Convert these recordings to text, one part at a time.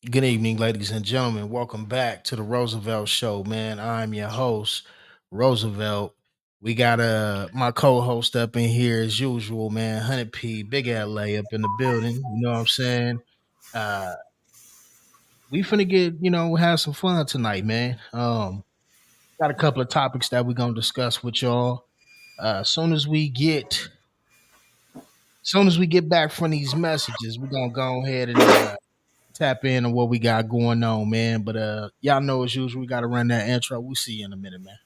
Good evening, ladies and gentlemen. Welcome back to the Roosevelt Show, man. I'm your host, Roosevelt. We got my co-host up in here as usual, man. 100p, Big LA up in the building. You know what I'm saying? Uh we finna get, have some fun tonight, man. Got a couple of topics that we're gonna discuss with y'all. Soon as we get back from these messages, we're gonna go ahead and tap in on what we got going on, man. But y'all know as usual, we gotta run that intro. We'll see you in a minute, man.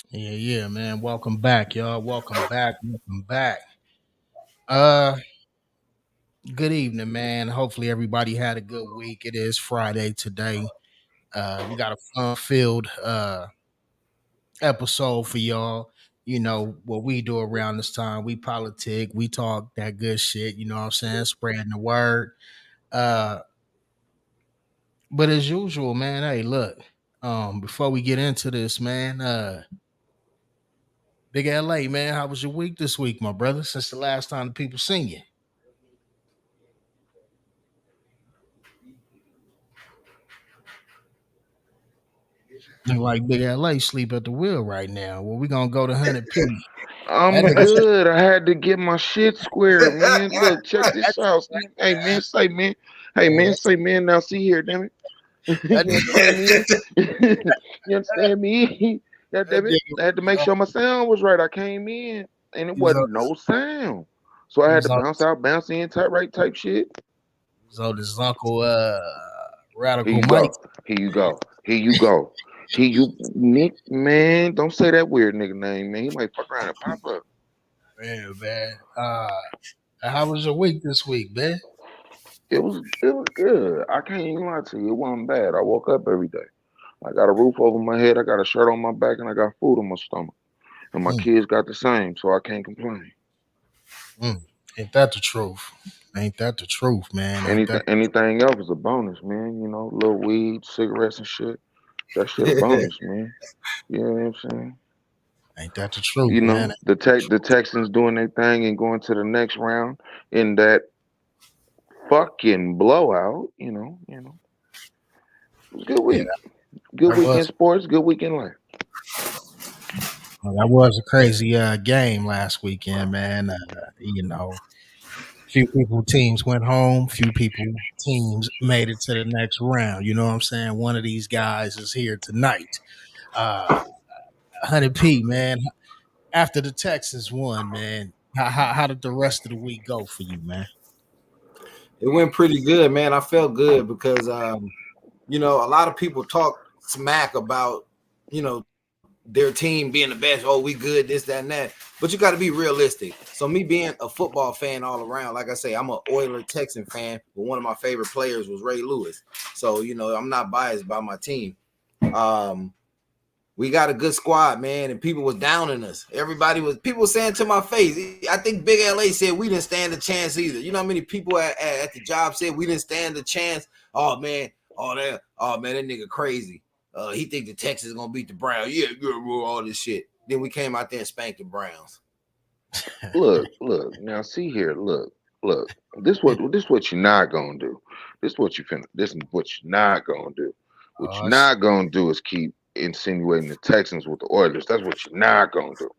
Yeah, man. Welcome back, y'all. Welcome back. Welcome back. Uh Good evening, man. Hopefully everybody had a good week. It is Friday today. We got a fun-filled episode for y'all. You know what we do around this time. We politic, we talk that good shit, you know what I'm saying? Spreading the word. Uh but as usual, man, hey, look. Before we get into this, man, Big LA, man, how was your week this week, my brother? Since the last time the people seen you. Look like Big LA sleep at the wheel right now. Well, we gonna go to 100p. That I'm nigga, good. I had to get my shit squared, man. Look, check this that's out. Hey, man, say, man. Hey, man, that's, say, man. Now, see here, damn it. that You understand me? You understand me? God that damn it. nigga I had to make was sure my sound was right. I came in and it he was on wasn't no sound. So I he had to was on bounce out, bounce in, type right type shit. he was on his uncle Here Radical you Mike. go. Here you go. Here you go. Here you, Nick, man. Don't say that weird nigga name, man. He might fuck around and pop up. Man. How was your week this week, man? It was good. I can't even lie to you. It wasn't bad. I woke up every day. I got a roof over my head, I got a shirt on my back, and I got food on my stomach. And my Mm, kids got the same, so I can't complain. mm. Ain't that the truth? Ain't that the truth, man? Ain't that Anything else is a bonus, man. You know, little weed, cigarettes and shit. That shit a bonus, man. You know what I'm saying? ain't that the truth, You man? know, the Texans doing their thing and going to the next round in that fucking blowout. It was a good Yeah, week. Good that week in was sports. Good week in life. that was a crazy game last weekend, man. Few people teams went home, few people teams made it to the next round. You know what I'm saying? One of these guys is here tonight. 100p, man. After the Texans won, man, how did the rest of the week go for you, man? It went pretty good, man. I felt good because a lot of people talk smack about, their team being the best. Oh, we good, this, that, and that. But you got to be realistic. So me being a football fan all around, like I say, I'm a Oiler Texan fan, but one of my favorite players was Ray Lewis. So, I'm not biased by my team. Um, we got a good squad, man, and people was downing us. People were saying to my face. I think Big LA said we didn't stand a chance either. You know how many people at the job said we didn't stand a chance? Oh man, that nigga crazy. He think the Texans gonna beat the Browns. Yeah, all this shit. Then we came out there and spanked the Browns. Look. Now see here. Look. This what you're not gonna do. This is what you're not gonna do. What you're Oh, shit. not gonna do is keep insinuating the Texans with the Oilers. That's what you're not gonna do.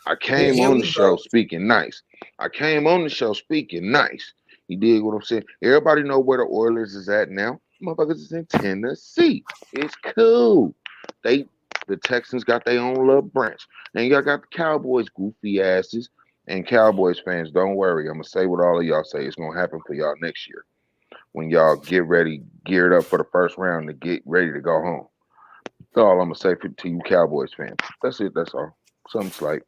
I came Here on the we show go. speaking nice. I came on the show speaking nice. You dig what I'm saying? Everybody know where the Oilers is at now. Motherfuckers is in Tennessee. It's cool. They the Texans got their own little branch. Then y'all got the Cowboys goofy asses. And Cowboys fans, don't worry. I'm gonna say what all of y'all say. It's gonna happen for y'all next year when y'all get ready, geared up for the first round to get ready to go home. That's all I'm gonna say to you Cowboys fans. That's it. That's all. Something slight.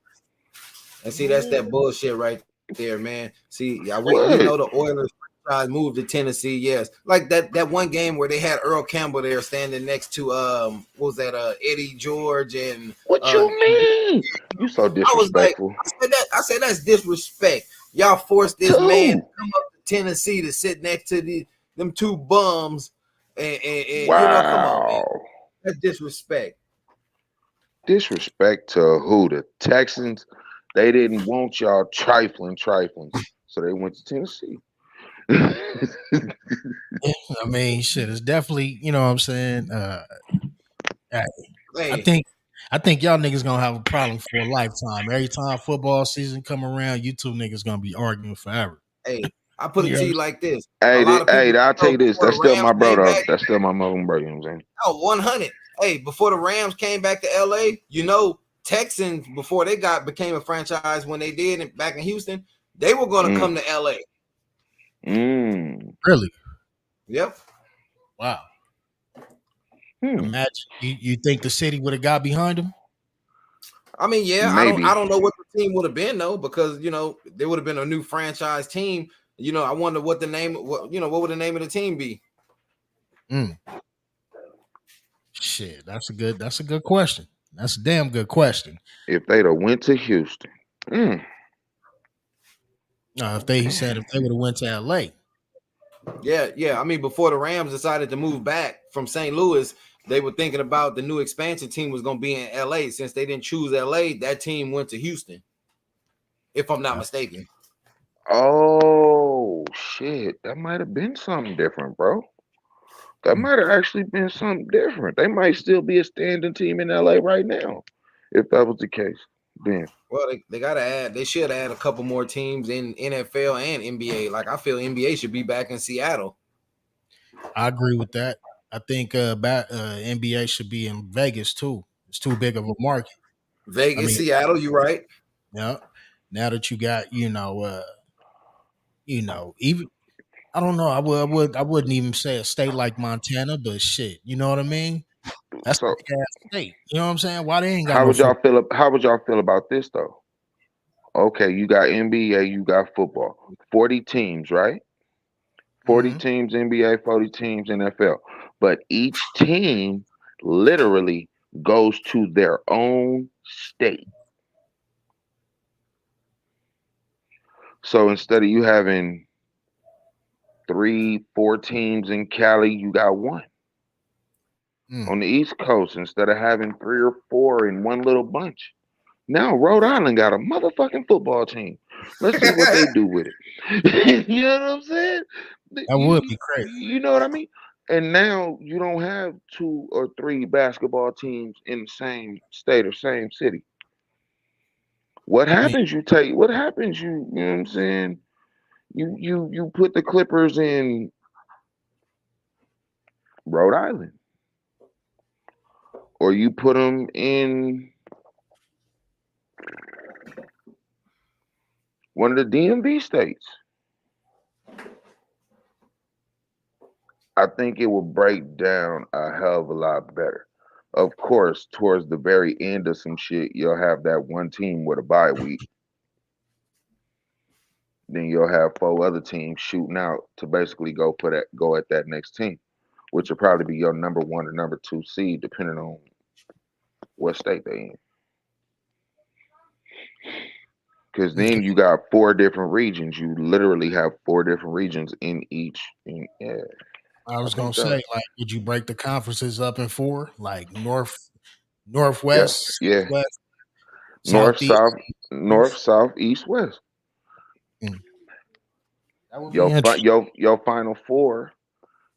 And see, that's that bullshit right there, man. See, yeah, we know the What? Oilers franchise moved to Tennessee. Yes, like that one game where they had Earl Campbell there standing next to what was that Eddie George and What you mean? You so I was like, disrespectful. I said that's disrespect. Y'all forced this man to Two. come up to Tennessee to sit next to them two bums, and come on, man, Wow. that's disrespect. Disrespect to who? The Texans. They didn't want y'all trifling. So they went to Tennessee. I mean, shit, it's definitely, you know what I'm saying? I I Hey, think I think y'all niggas gonna have a problem for a lifetime. Every time football season come around, you two niggas gonna be arguing forever. hey, I put it You know to what I'm you saying? like this: a Hey, lot of people, I'll tell you this. before That's the still Rams my bro, came though. back, That's still my mother, bro. You know what I'm saying? oh, 100. Hey, before the Rams came back to LA, Texans before they became a franchise when they did back in Houston, they were going to Mm, come to LA. mm, Really? Yep. Wow. hmm. Imagine you think the city would have got behind him? I mean, yeah, I Maybe. don't know what the team would have been though, because there would have been a new franchise team. I wonder what the name, what would the name of the team be? Mm, shit, that's a good question. That's a damn good question. If they'd have went to Houston. Mm, If they he said if they would have went to LA. Yeah, yeah. I mean, before the Rams decided to move back from St. Louis, they were thinking about the new expansion team was going to be in LA. Since they didn't choose LA, that team went to Houston, if I'm not Yeah. mistaken. oh, shit. That might have been something different, bro. That Mm. might have actually been something different. They might still be a standing team in LA right now, if that was the case. Then Well, they got to add, they should add a couple more teams in NFL and NBA. Like, I feel NBA should be back in Seattle. I agree with that. I think NBA should be in Vegas too. It's too big of a market. I Vegas, mean, Seattle, you right. yeah. Now that you got, even I don't know. I wouldn't even say a state like Montana, but shit, you know what I mean? That's a so big ass state. You know what I'm saying? Why they ain't got no football? how would y'all feel about this though? Okay, you got NBA, you got football. 40 teams, right? 40 Mm-hmm. teams NBA, 40 teams NFL. But each team literally goes to their own state. So instead of you having three, four teams in Cali, you got one. Mm. On the East Coast, instead of having three or four in one little bunch. Now Rhode Island got a motherfucking football team. Let's see what they do with it. You know what I'm saying? That would be crazy. You know what I mean? And now you don't have two or three basketball teams in the same state or same city. What I mean, happens? What happens? You know what I'm saying? You put the Clippers in Rhode Island, or you put them in one of the DMV states. I think it will break down a hell of a lot better. Of course, towards the very end of some shit, you'll have that one team with a bye week. Then you'll have four other teams shooting out to basically go at that next team, which will probably be your number one or number two seed, depending on what state they in. Because okay. then you got four different regions. You literally have four different regions in each. Yeah, I I was gonna think say, that. like, would you break the conferences up in four, like Yeah, northwest, yeah. southwest, North, southeast, south, north, east? south, east, west. Mm. That would be interesting. Your final four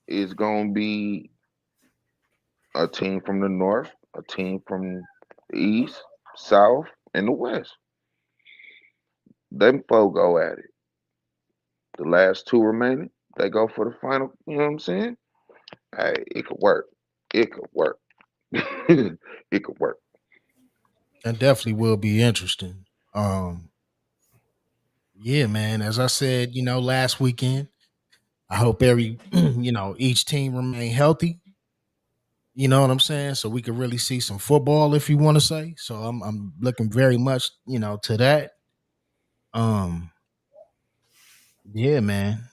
is gonna be a team from the north, a team from the east, south, and the west. Them four go at it. The last two remaining, they go for the final. You know what I'm saying? Hey, it could work. It could work. It could work. That definitely will be interesting. Yeah, man. As I said, last weekend, I hope each team remain healthy. You know what I'm saying? So we could really see some football if you want to say. So I'm looking very much, to that. Um yeah, man.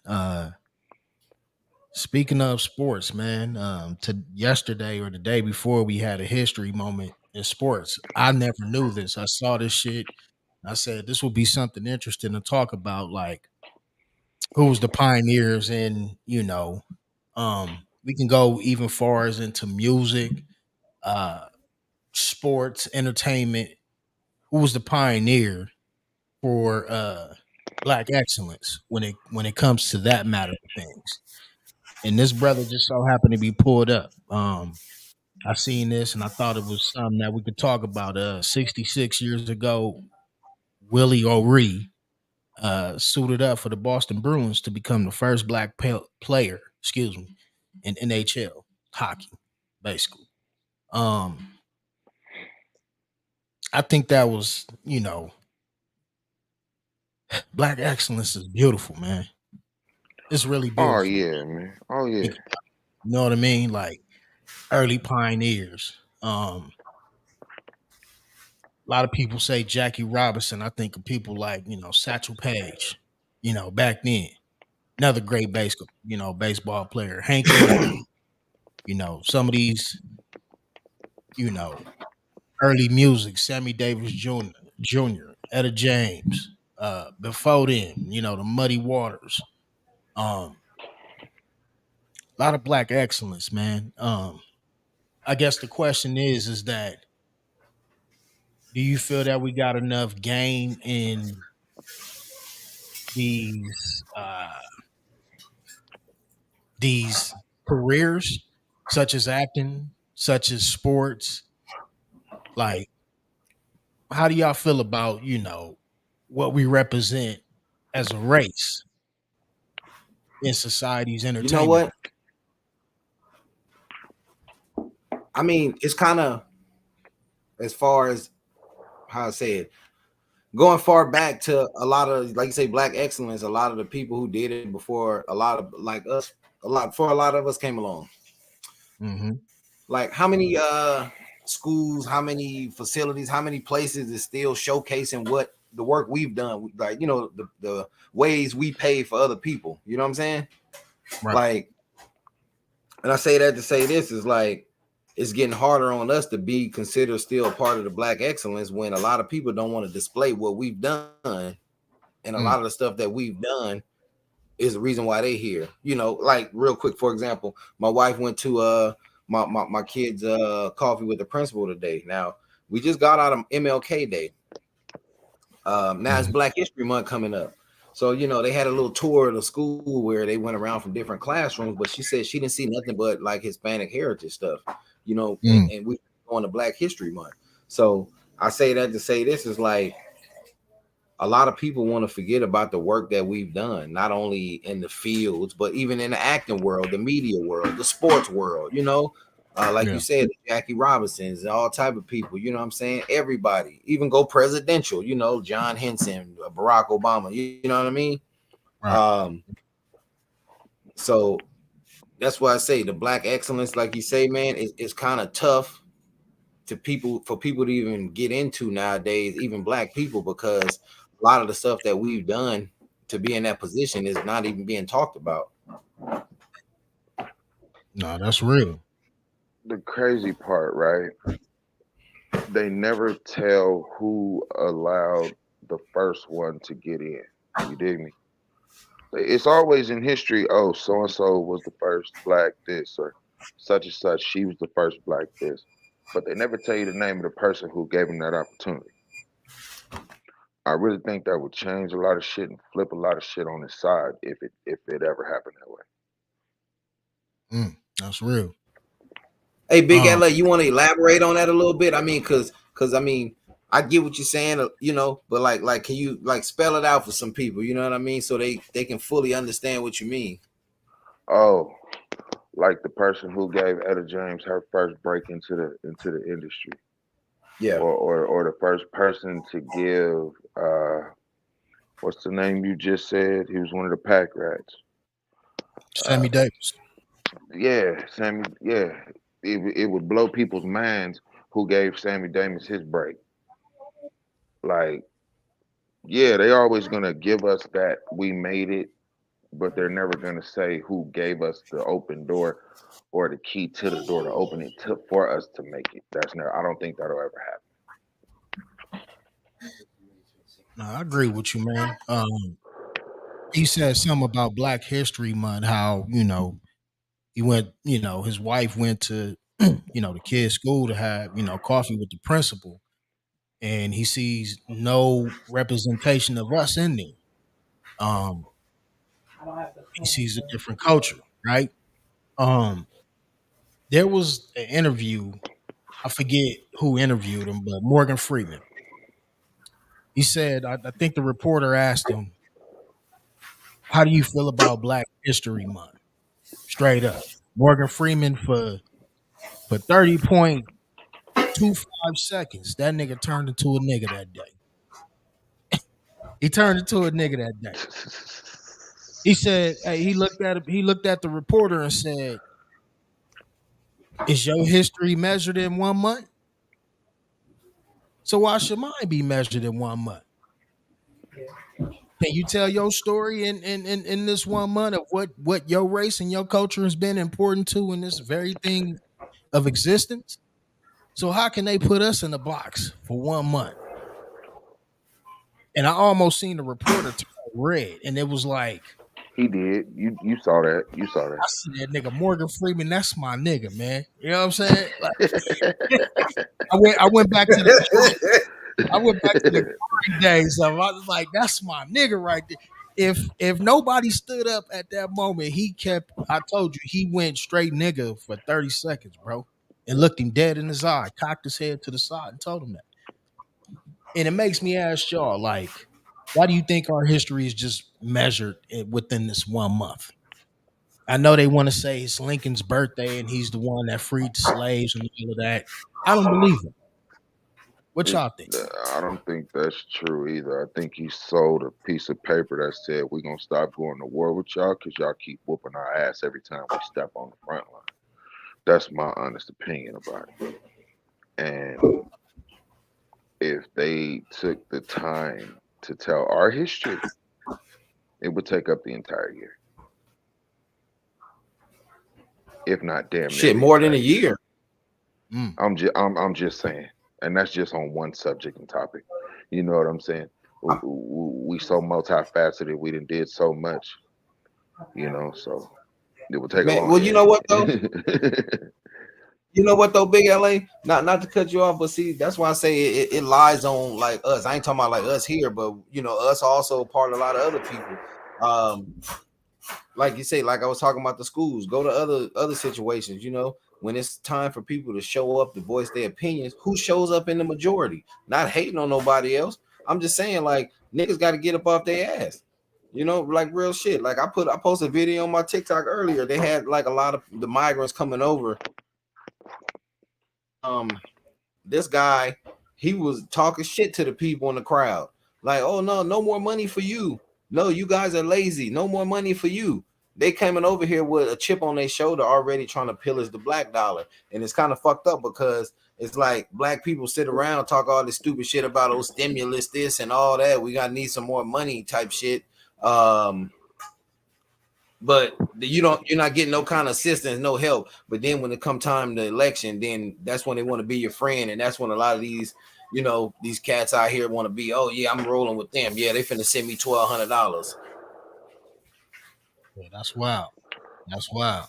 Speaking of sports, man, to yesterday or the day before we had a history moment in sports. I never knew this. I saw this shit. I said this would be something interesting to talk about, like who was the pioneers in, we can go even far as into music, uh, sports, entertainment. Who was the pioneer for black excellence when it comes to that matter of things? And this brother just so happened to be pulled up. I seen this and I thought it was something that we could talk about. 66 years ago, Willie O'Ree suited up for the Boston Bruins to become the first black player, in NHL hockey, basically. Um, I think that was, black excellence is beautiful, man. It's really Oh beautiful. yeah, man. Oh yeah. Think about it. You know what I mean? Like early pioneers. A lot of people say Jackie Robinson. I think of people like, Satchel Paige, back then. Another great baseball player. Hank Aaron, some of these, you know, early music, Sammy Davis Jr., Etta James, before then, the Muddy Waters. A lot of black excellence, man. I guess the question is that do you feel that we got enough game in these these careers, such as acting, such as sports? Like, how do y'all feel about, what we represent as a race in society's You know entertainment? what? I mean, it's kind of as far as how I say it, going far back to a lot of, like you say, black excellence. A lot of the people who did it before, a lot of like us, a lot of us came along. Mm-hmm. Like how many schools, how many facilities, how many places is still showcasing what the work we've done, like the ways we pay for other people. You know what I'm saying? Right. Like, and I say that to say this is like it's getting harder on us to be considered still a part of the black excellence when a lot of people don't want to display what we've done, and a lot of Mm. the stuff that we've done is the reason why they here. Like real quick, for example, my wife went to my kids coffee with the principal today. Now we just got out of MLK Day. Now it's Mm. Black History Month coming up. So, they had a little tour of the school where they went around from different classrooms, but she said she didn't see nothing but like Hispanic heritage stuff, Mm. and we going to Black History Month. So I say that to say this is like a lot of people want to forget about the work that we've done, not only in the fields, but even in the acting world, the media world, the sports world, like you Yeah. said, Jackie Robinson's, all type of people, you know what I'm saying? Everybody, even go presidential, John Henson, Barack Obama, you know what I mean? Right. Um, so that's why I say the black excellence, like you say, man, is kind of tough for people to even get into nowadays, even black people, because a lot of the stuff that we've done to be in that position is not even being talked about. No, that's real. The crazy part, right? They never tell who allowed the first one to get in. You dig me? It's always in history. Oh, so and so was the first black this, or such and such. She was the first black this, but they never tell you the name of the person who gave him that opportunity. I really think that would change a lot of shit and flip a lot of shit on its side if it ever happened that way. That's real. Hey, Big Um, LA, you want to elaborate on that a little bit? I mean, because I mean, I get what you're saying, but like, can you like spell it out for some people? You know what I mean, so they can fully understand what you mean. Oh, like the person who gave Etta James her first break into the industry, Yeah. or the first person to give what's the name you just said? He was one of the pack rats. Sammy Uh, Davis. yeah, Sammy. Yeah, it would blow people's minds who gave Sammy Davis his break. Like, yeah, they always gonna give us that we made it, but they're never gonna say who gave us the open door or the key to the door to open it to, for us to make it. That's never. I don't think that'll ever happen. No, I agree with you, man. He said something about Black History Month, how, he went, his wife went to, the kid's school to have, coffee with the principal, and he sees no representation of us in there. Um, he sees a different culture, right? Um, there was an interview, I forget who interviewed him, but Morgan Freeman. He said, I think the reporter asked him, "How do you feel about Black History Month?" Straight up, Morgan Freeman for 30.25 seconds, that nigga turned into a nigga that day. He turned into a nigga that day. He said, hey, he looked at the reporter and said, "Is your history measured in 1 month? So why should mine be measured in 1 month? Can you tell your story in this 1 month of what your race and your culture has been important to in this very thing of existence? So how can they put us in a box for 1 month?" And I almost seen the reporter turn red, and it was like, He did. You saw that. You saw I see that nigga Morgan Freeman. That's my nigga, man. You know what I'm saying? Like, I went back to the I went back to the glory days of. I was like, that's my nigga right there. If nobody stood up at that moment, he kept. I told you, he went straight nigga for 30 seconds, bro, and looked him dead in his eye, cocked his head to the side, and told him that. And it makes me ask y'all, like, why do you think our history is just measured within this 1 month? I know they want to say it's Lincoln's birthday and he's the one that freed the slaves and all of that. I don't believe it. What it. y'all think? I don't think that's true either. I think he sold a piece of paper that said we're gonna stop going to war with y'all because y'all keep whooping our ass every time we step on the front line. That's my honest opinion about it. And if they took the time to tell our history, it would take up the entire year, if not damn near Shit, the more than entire a year. year. Mm. I'm just saying, and that's just on one subject and topic. You know what I'm saying? We so multifaceted. We did so much. So it would take a Man, long. well, you know what though? Yeah. You know what though, Big LA? Not to cut you off, but see, that's why I say it lies on like us. I ain't talking about like us here, but us also part of a lot of other people. Um, like you say, like I was talking about the schools, go to other situations, when it's time for people to show up to voice their opinions, who shows up in the majority? Not hating on nobody else. I'm just saying, like, niggas got to get up off their ass. Like real shit. Like I posted a video on my TikTok earlier. They had like a lot of the migrants coming over. This guy, he was talking shit to the people in the crowd. Like, oh no more money for you. No, you guys are lazy. No more money for you. They coming over here with a chip on their shoulder already trying to pillage the black dollar. And it's kind of fucked up because it's like black people sit around talk all this stupid shit about stimulus, this and all that. We gotta need some more money type shit. But you're not getting no kind of assistance, no help. But then when it come time to election, then that's when they want to be your friend, and that's when a lot of these cats out here want to be. Oh yeah, I'm rolling with them. Yeah, they finna send me $1,200. Yeah, that's wild. That's wild.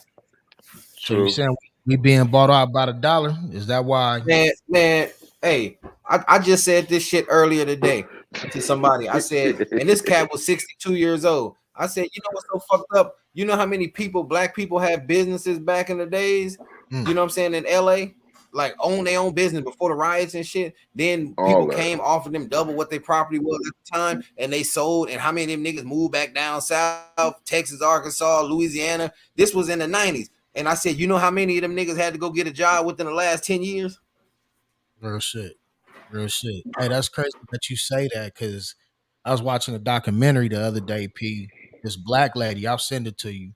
So you True. saying we being bought out by the dollar? Is that why? Man, hey, I just said this shit earlier today to somebody. I said, and this cat was 62 years old. I said, you know what's so fucked up? You know how many black people have businesses back in the days? Mm. You know what I'm saying? In LA, like own their own business before the riots and shit. Then people All that. came, offered them double what their property was at the time, and they sold. And how many of them niggas moved back down south, Texas, Arkansas, Louisiana? This was in the 90s. And I said, you know how many of them niggas had to go get a job within the last 10 years? Real shit. Real shit. Hey, that's crazy that you say that because I was watching a documentary the other day, P. This black lady, I'll send it to you.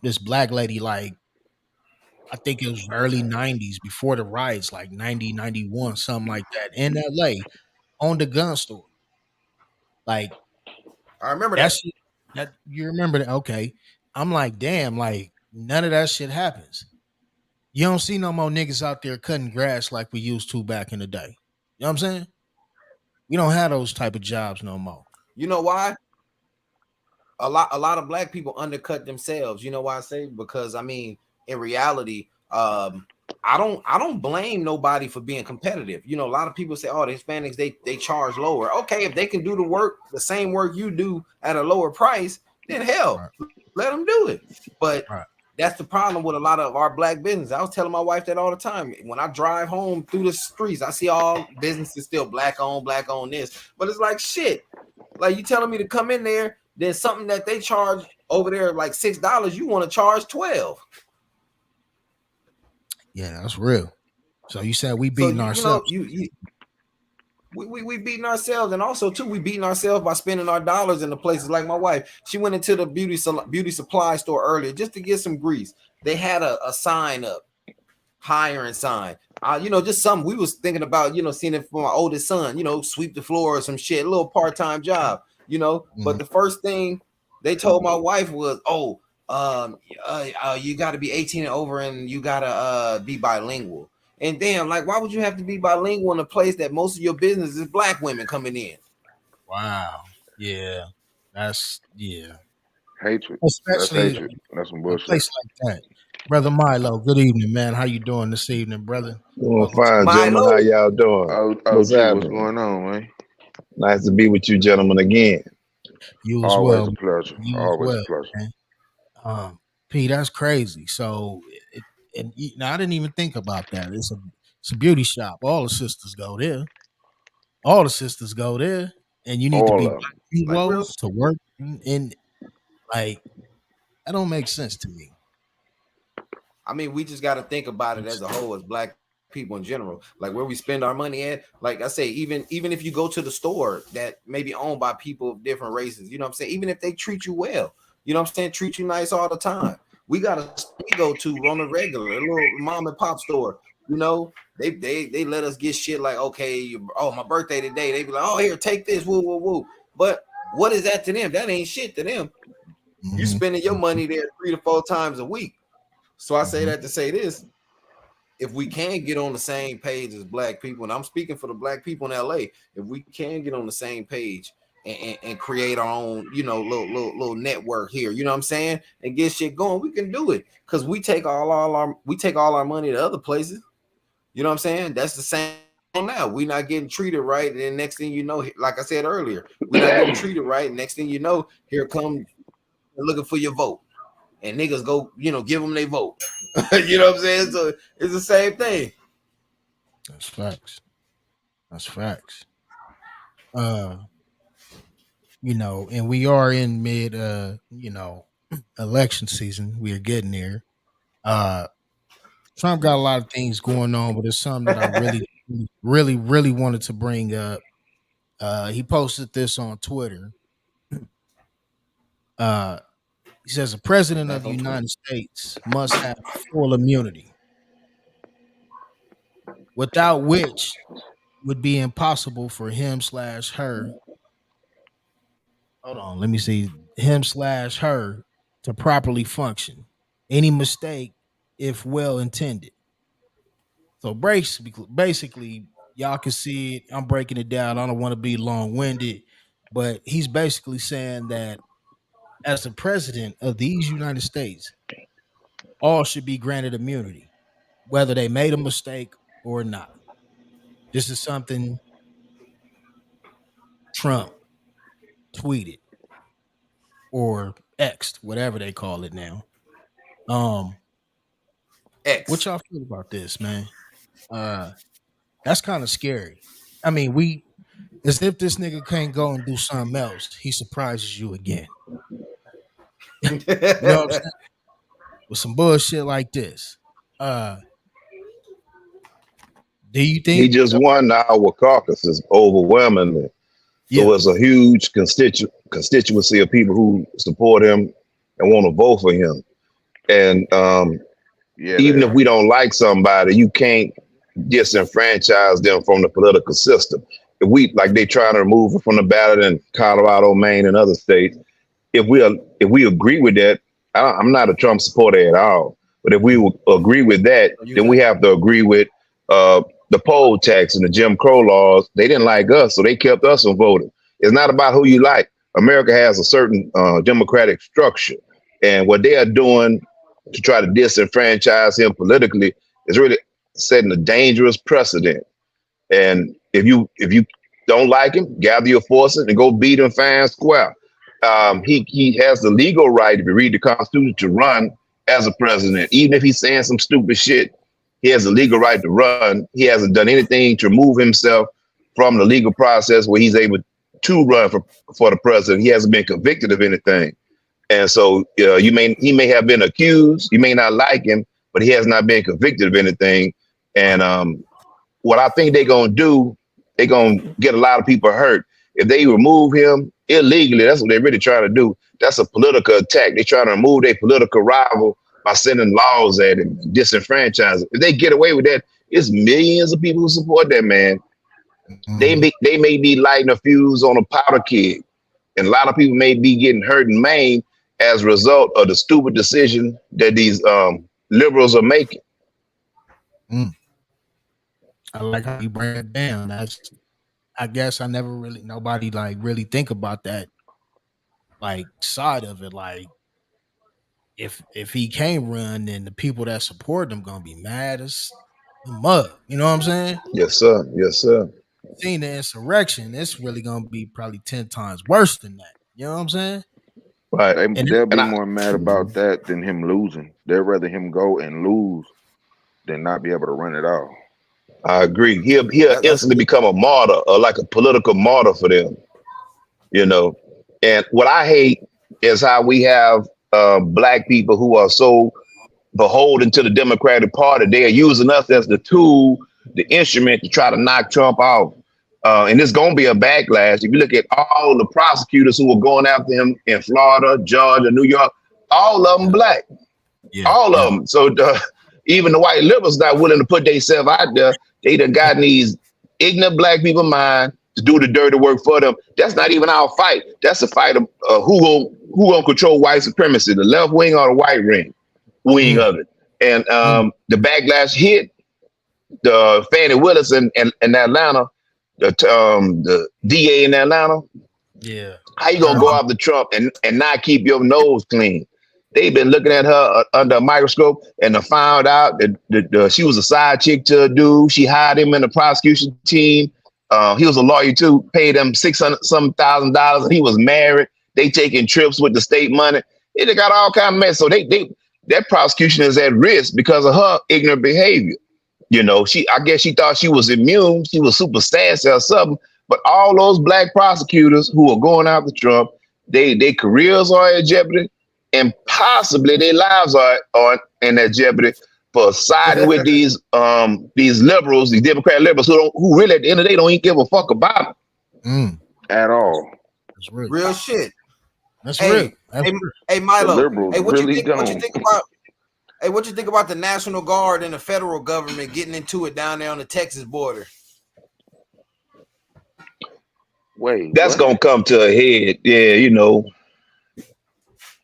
This black lady, like, I think it was early 90s before the riots, like 90, 91, something like that, in LA, owned a gun store. Like I remember that that. shit, that you remember that? Okay. I'm like, damn, like none of that shit happens. You don't see no more niggas out there cutting grass like we used to back in the day. You know what I'm saying? We don't have those type of jobs no more. You know why? A lot of black people undercut themselves. You know why I say? Because I mean, in reality, I don't blame nobody for being competitive. You know, a lot of people say, oh, the Hispanics, they charge lower. Okay, if they can do the work, the same work you do at a lower price, then hell, Right. let them do it. But Right. that's the problem with a lot of our black business. I was telling my wife that all the time. When I drive home through the streets, I see all businesses still black on this. But it's like shit. Like you telling me to come in there, then something that they charge over there like $6, you want to charge 12. Yeah, that's real. So you said we So beating you know ourselves. you we beating ourselves, and also too we beating ourselves by spending our dollars in the places. Like my wife, she went into the beauty supply store earlier just to get some grease. They had a sign up, hiring sign. You know, just something we was thinking about, you know, seeing it for my oldest son, you know, sweep the floor or some shit, a little part-time job, you know. But Mhm. the first thing they told my wife was, oh, you got to be 18 and over, and you got to be bilingual. And damn, like, why would you have to be bilingual in a place that most of your business is black women coming in? Wow. Yeah. That's yeah. Hatred. That's Especially hatred. That's some a bullshit. place like that. Brother Milo, good evening, man. How you doing this evening, brother? Doing Welcome to fine, the gentlemen. How Milo, y'all doing? What's OG, what's happening? going on, man? Nice to be with you, gentlemen, again. you as Always well. a pleasure. You as Always a well, pleasure. man. P, that's crazy. So now I didn't even think about that. It's a beauty shop. All the sisters go there. All the sisters go there. And you need to All be of them. like real. bilingual to work in like that don't make sense to me. I mean, we just got to think about it as a whole, as black people in general, like where we spend our money at. Like I say, even if you go to the store that may be owned by people of different races, you know what I'm saying? Even if they treat you well, you know what I'm saying? Treat you nice all the time. We go to on a regular, a little mom and pop store. You know, they let us get shit like, okay, oh, my birthday today. They be like, oh, here, take this, woo, woo, woo. But what is that to them? That ain't shit to them. You Hmm. spending your money there 3 to 4 times a week. So I say Hmm. that to say this: if we can get on the same page as black people, and I'm speaking for the black people in LA, if we can get on the same page and create our own, you know, little network here, you know what I'm saying, and get shit going, we can do it. Because we take all our money to other places. You know what I'm saying? That's the same now. We're not getting treated right, and then next thing you know, like I said earlier, we're not getting treated right. Next thing you know, here come looking for your vote, and niggas go, you know, give them their vote. You know what I'm saying? So it's the same thing. That's facts. That's facts. Uh, and we are in mid election season. We are getting there. Uh Trump got a lot of things going on, but it's something that I really wanted to bring up. He posted this on Twitter. Uh he says the president of That's the on Twitter. United States must have full immunity, without which would be impossible for him slash her. Hold on, let me see. Him slash her to properly function. Any mistake, if well intended. So basically, y'all can see it. I'm breaking it down. I don't want to be long winded, but he's basically saying that as the president of these United States, all should be granted immunity, whether they made a mistake or not. This is something Trump tweeted or X'd, whatever they call it now. Um, what X. y'all feel about this, man? Uh, that's kind of scary. I mean, we as if this nigga can't go and do something else, he surprises you again. You know what I'm saying? With some bullshit like this. Uh, do you He think? just won our caucuses overwhelmingly. Yeah. So it's a huge constituency of people who support him and want to vote for him. And Yeah, they even if are. we don't like somebody, you can't disenfranchise them from the political system. If we like they trying to remove it from the ballot in Colorado, Maine, and other states, if we agree with that, I'm not a Trump supporter at all. But if we agree with that, then we have to agree with the poll tax and the Jim Crow laws. They didn't like us, so they kept us from voting. It's not about who you like. America has a certain democratic structure, and what they are doing to try to disenfranchise him politically is really setting a dangerous precedent. And if you don't like him, gather your forces and go beat him fair and square. He has the legal right, if you read the Constitution, to run as a president. Even if he's saying some stupid shit, he has the legal right to run. He hasn't done anything to remove himself from the legal process where he's able to run for the president. He hasn't been convicted of anything. And so he may have been accused, you may not like him, but he has not been convicted of anything. And what I think they're gonna do, they're gonna get a lot of people hurt. If they remove him illegally, that's what they're really trying to do. That's a political attack. They're trying to remove their political rival by sending laws at him, disenfranchise him. If they get away with that, it's millions of people who support that man. They may be lighting a fuse on a powder keg, and a lot of people may be getting hurt and maimed as a result of the stupid decision that these liberals are making. I like how you break it down. I guess I never really nobody like really think about that like side of it. Like if he can't run, then the people that support him gonna be mad as the mud. You know what I'm saying? Yes, sir. Yes, sir. Seeing the insurrection, it's really gonna be probably 10 times worse than that. You know what I'm saying? Right. And They'll And be more mad about that than him losing. They'd rather him go and lose than not be able to run it off. I agree. He'll That's instantly become a martyr or like a political martyr for them, you know. And what I hate is how we have black people who are so beholden to the Democratic Party. They are using us as the tool, the instrument to try to knock Trump off. And it's going to be a backlash. If you look at all the prosecutors who were going after him in Florida, Georgia, New York, all of them black, yeah, all of them. So even the white liberals not willing to put themselves out there. They done gotten these ignorant black people mind to do the dirty work for them. That's not even our fight. That's a fight of who gonna control white supremacy, the left wing or the white wing of it. And the backlash hit the Fannie Willis in Atlanta, the DA in Atlanta. yeah. How you gonna go after Trump and not keep your nose clean? They've been looking at her under a microscope and they found out that she was a side chick to a dude. She hired him in the prosecution team. He was a lawyer too, paid him $600,000, and he was married. They taking trips with the state money. They got all kind of mess. So that prosecution is at risk because of her ignorant behavior. You know, I guess she thought she was immune. She was super sassy or something. But all those black prosecutors who are going after Trump, their careers are in jeopardy, and possibly their lives are in that jeopardy for siding with these liberals, these Democrat liberals who really at the end of the day don't even give a fuck about Mm, At all. that's real. real shit. That's Hey, real. That's hey, real. hey, The Milo. liberals Hey, what you really think? What you don't. think about? Hey, what you think about the National Guard and the federal government getting into it down there on the Texas border? Wait, That's what? gonna come to a head. Yeah, you know,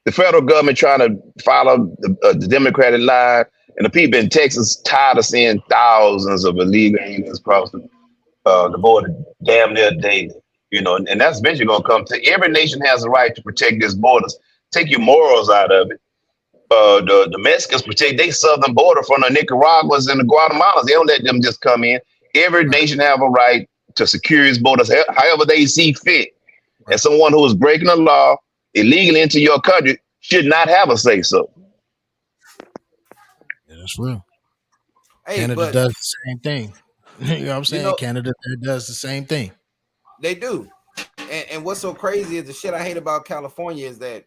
the federal government trying to follow the Democratic line, and the people in Texas tired of seeing thousands of illegal aliens cross the border damn near daily. You know, and that's eventually going to come to every nation has a right to protect its borders. Take your morals out of it. The Mexicans protect their southern border from the Nicaraguans and the Guatemalas. They don't let them just come in. Every nation have a right to secure its borders however they see fit. Right. And someone who is breaking the law illegally into your country should not have a say so. Yeah, that's real. Hey, Canada but does the same thing. You know what I'm you saying? know Canada does the same thing. they do. And what's so crazy is the shit I hate about California is that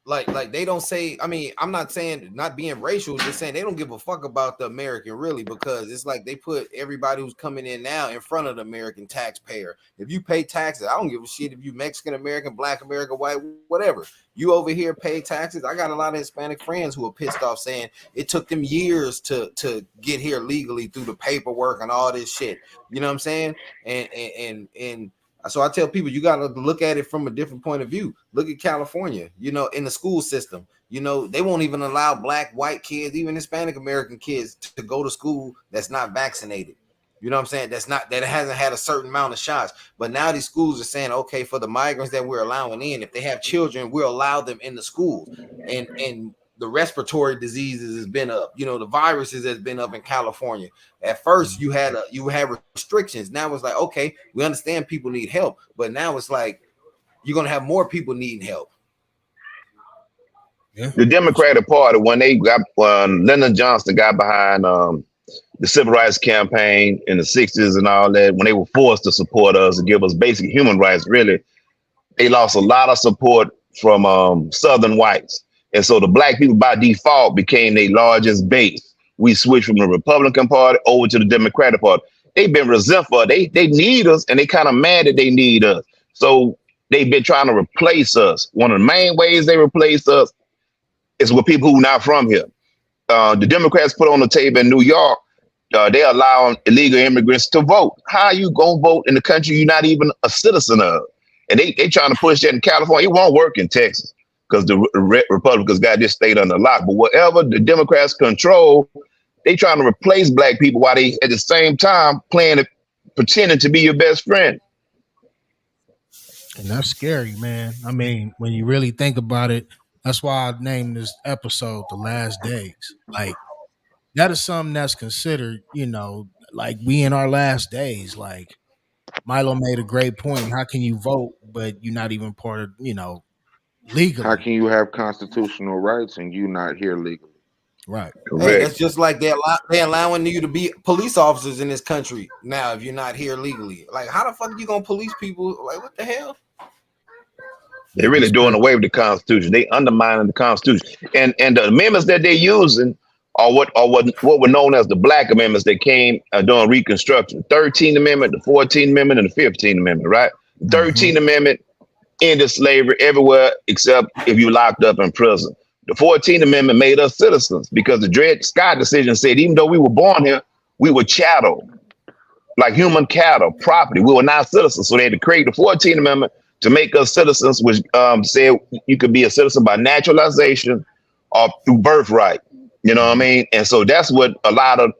like they don't say. I mean, I'm not saying not being racial, just saying they don't give a fuck about the American really, because it's like they put everybody who's coming in now in front of the American taxpayer. If you pay taxes, I don't give a shit if you Mexican American, Black American, white, whatever. You over here pay taxes. I got a lot of Hispanic friends who are pissed off saying it took them years to get here legally through the paperwork and all this shit. You know what I'm saying? And so I tell people, you got to look at it from a different point of view. Look at California, you know, in the school system, you know, they won't even allow Black, white kids, even Hispanic American kids to go to school that's not vaccinated. You know what I'm saying? That hasn't had a certain amount of shots. But now these schools are saying, okay, for the migrants that we're allowing in, if they have children, we'll allow them in the schools. And the respiratory diseases has been up, you know, the viruses has been up in California. At first you had restrictions. Now it's like, okay, we understand people need help, but now it's like you're gonna have more people needing help. Yeah. The Democratic Party, when Lyndon Johnson got behind the civil rights campaign in the 60s and all that, when they were forced to support us and give us basic human rights, really, they lost a lot of support from Southern whites. And so the Black people by default became their largest base. We switched from the Republican Party over to the Democratic Party. They've been resentful. They need us, and they kind of mad that they need us. So they've been trying to replace us. One of the main ways they replace us is with people who are not from here. The Democrats put on the table in New York, they allow illegal immigrants to vote. How are you going to vote in the country you're not even a citizen of? And they trying to push that in California. It won't work in Texas because the Republicans got this state under lock. But whatever the Democrats control, they trying to replace Black people while they at the same time pretending to be your best friend. And that's scary, man. I mean, when you really think about it, that's why I named this episode The Last Days. Like, that is something that's considered, you know, like we in our last days. Like, Milo made a great point. How can you vote, but you're not even part of, you know, How legally? can you have constitutional rights and you not here legally? Right. Hey, Correct. that's just like they're allowing you to be police officers in this country now if you're not here legally. Like, how the fuck are you gonna police people? Like, what the hell? They're really doing away with the Constitution. They undermining the Constitution, and the amendments that they're using are what were known as the Black amendments that came during Reconstruction. 13th Amendment, the 14th Amendment, and the 15th Amendment. Right? 13th Amendment ended slavery everywhere except if you locked up in prison. The 14th Amendment made us citizens because the Dred Scott decision said even though we were born here, we were chattel, like human cattle, property. We were not citizens, so they had to create the 14th Amendment to make us citizens, which said you could be a citizen by naturalization or through birthright. You know what I mean? And so that's what a lot of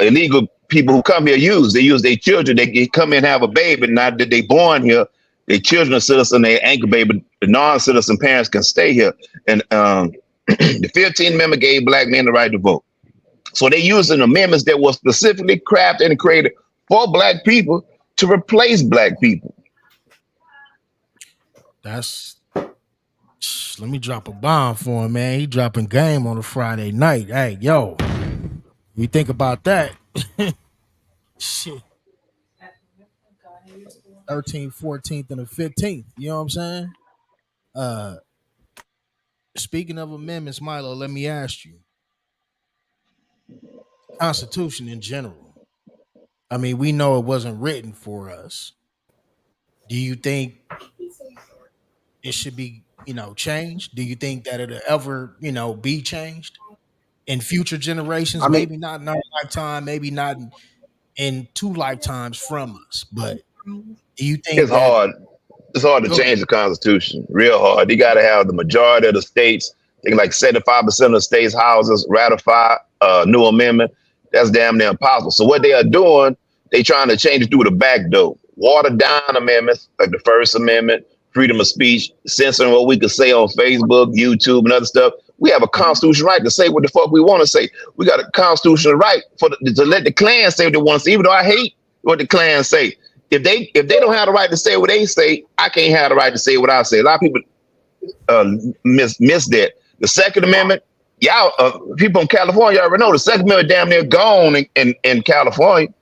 illegal people who come here use. They use their children. They come in and have a baby. Not that they born here. Their children are citizen. They anchor baby. The non-citizen parents can stay here. And the 15th Amendment gave Black men the right to vote. So they used amendments that were specifically crafted and created for Black people to replace Black people. That's let me drop a bomb for him, man. He dropping game on a Friday night. Hey, yo, you think about that? Shit. 13th, 14th, and the 15th. You know what I'm saying? Speaking of amendments, Milo, let me ask you. Constitution in general. I mean, we know it wasn't written for us. Do you think it should be, you know, changed? Do you think that it'll ever, you know, be changed in future generations? I mean, Maybe not in our lifetime, maybe not in 2 lifetimes from us. But do you think It's hard. It's hard to change the Constitution. Real hard. You got to have the majority of the states. I think like 75% of the states' houses ratify a new amendment. That's damn near impossible. So what they are doing, they trying to change it through the back door. Watered down amendments like the First Amendment, freedom of speech, censoring what we could say on Facebook, YouTube, and other stuff. We have a constitutional right to say what the fuck we want to say. We got a constitutional right to let the Klan say what they want to say, even though I hate what the Klan say. If they don't have the right to say what they say, I can't have the right to say what I say. A lot of people miss that. The Second Amendment, y'all, people in California already know the Second Amendment damn near gone in California.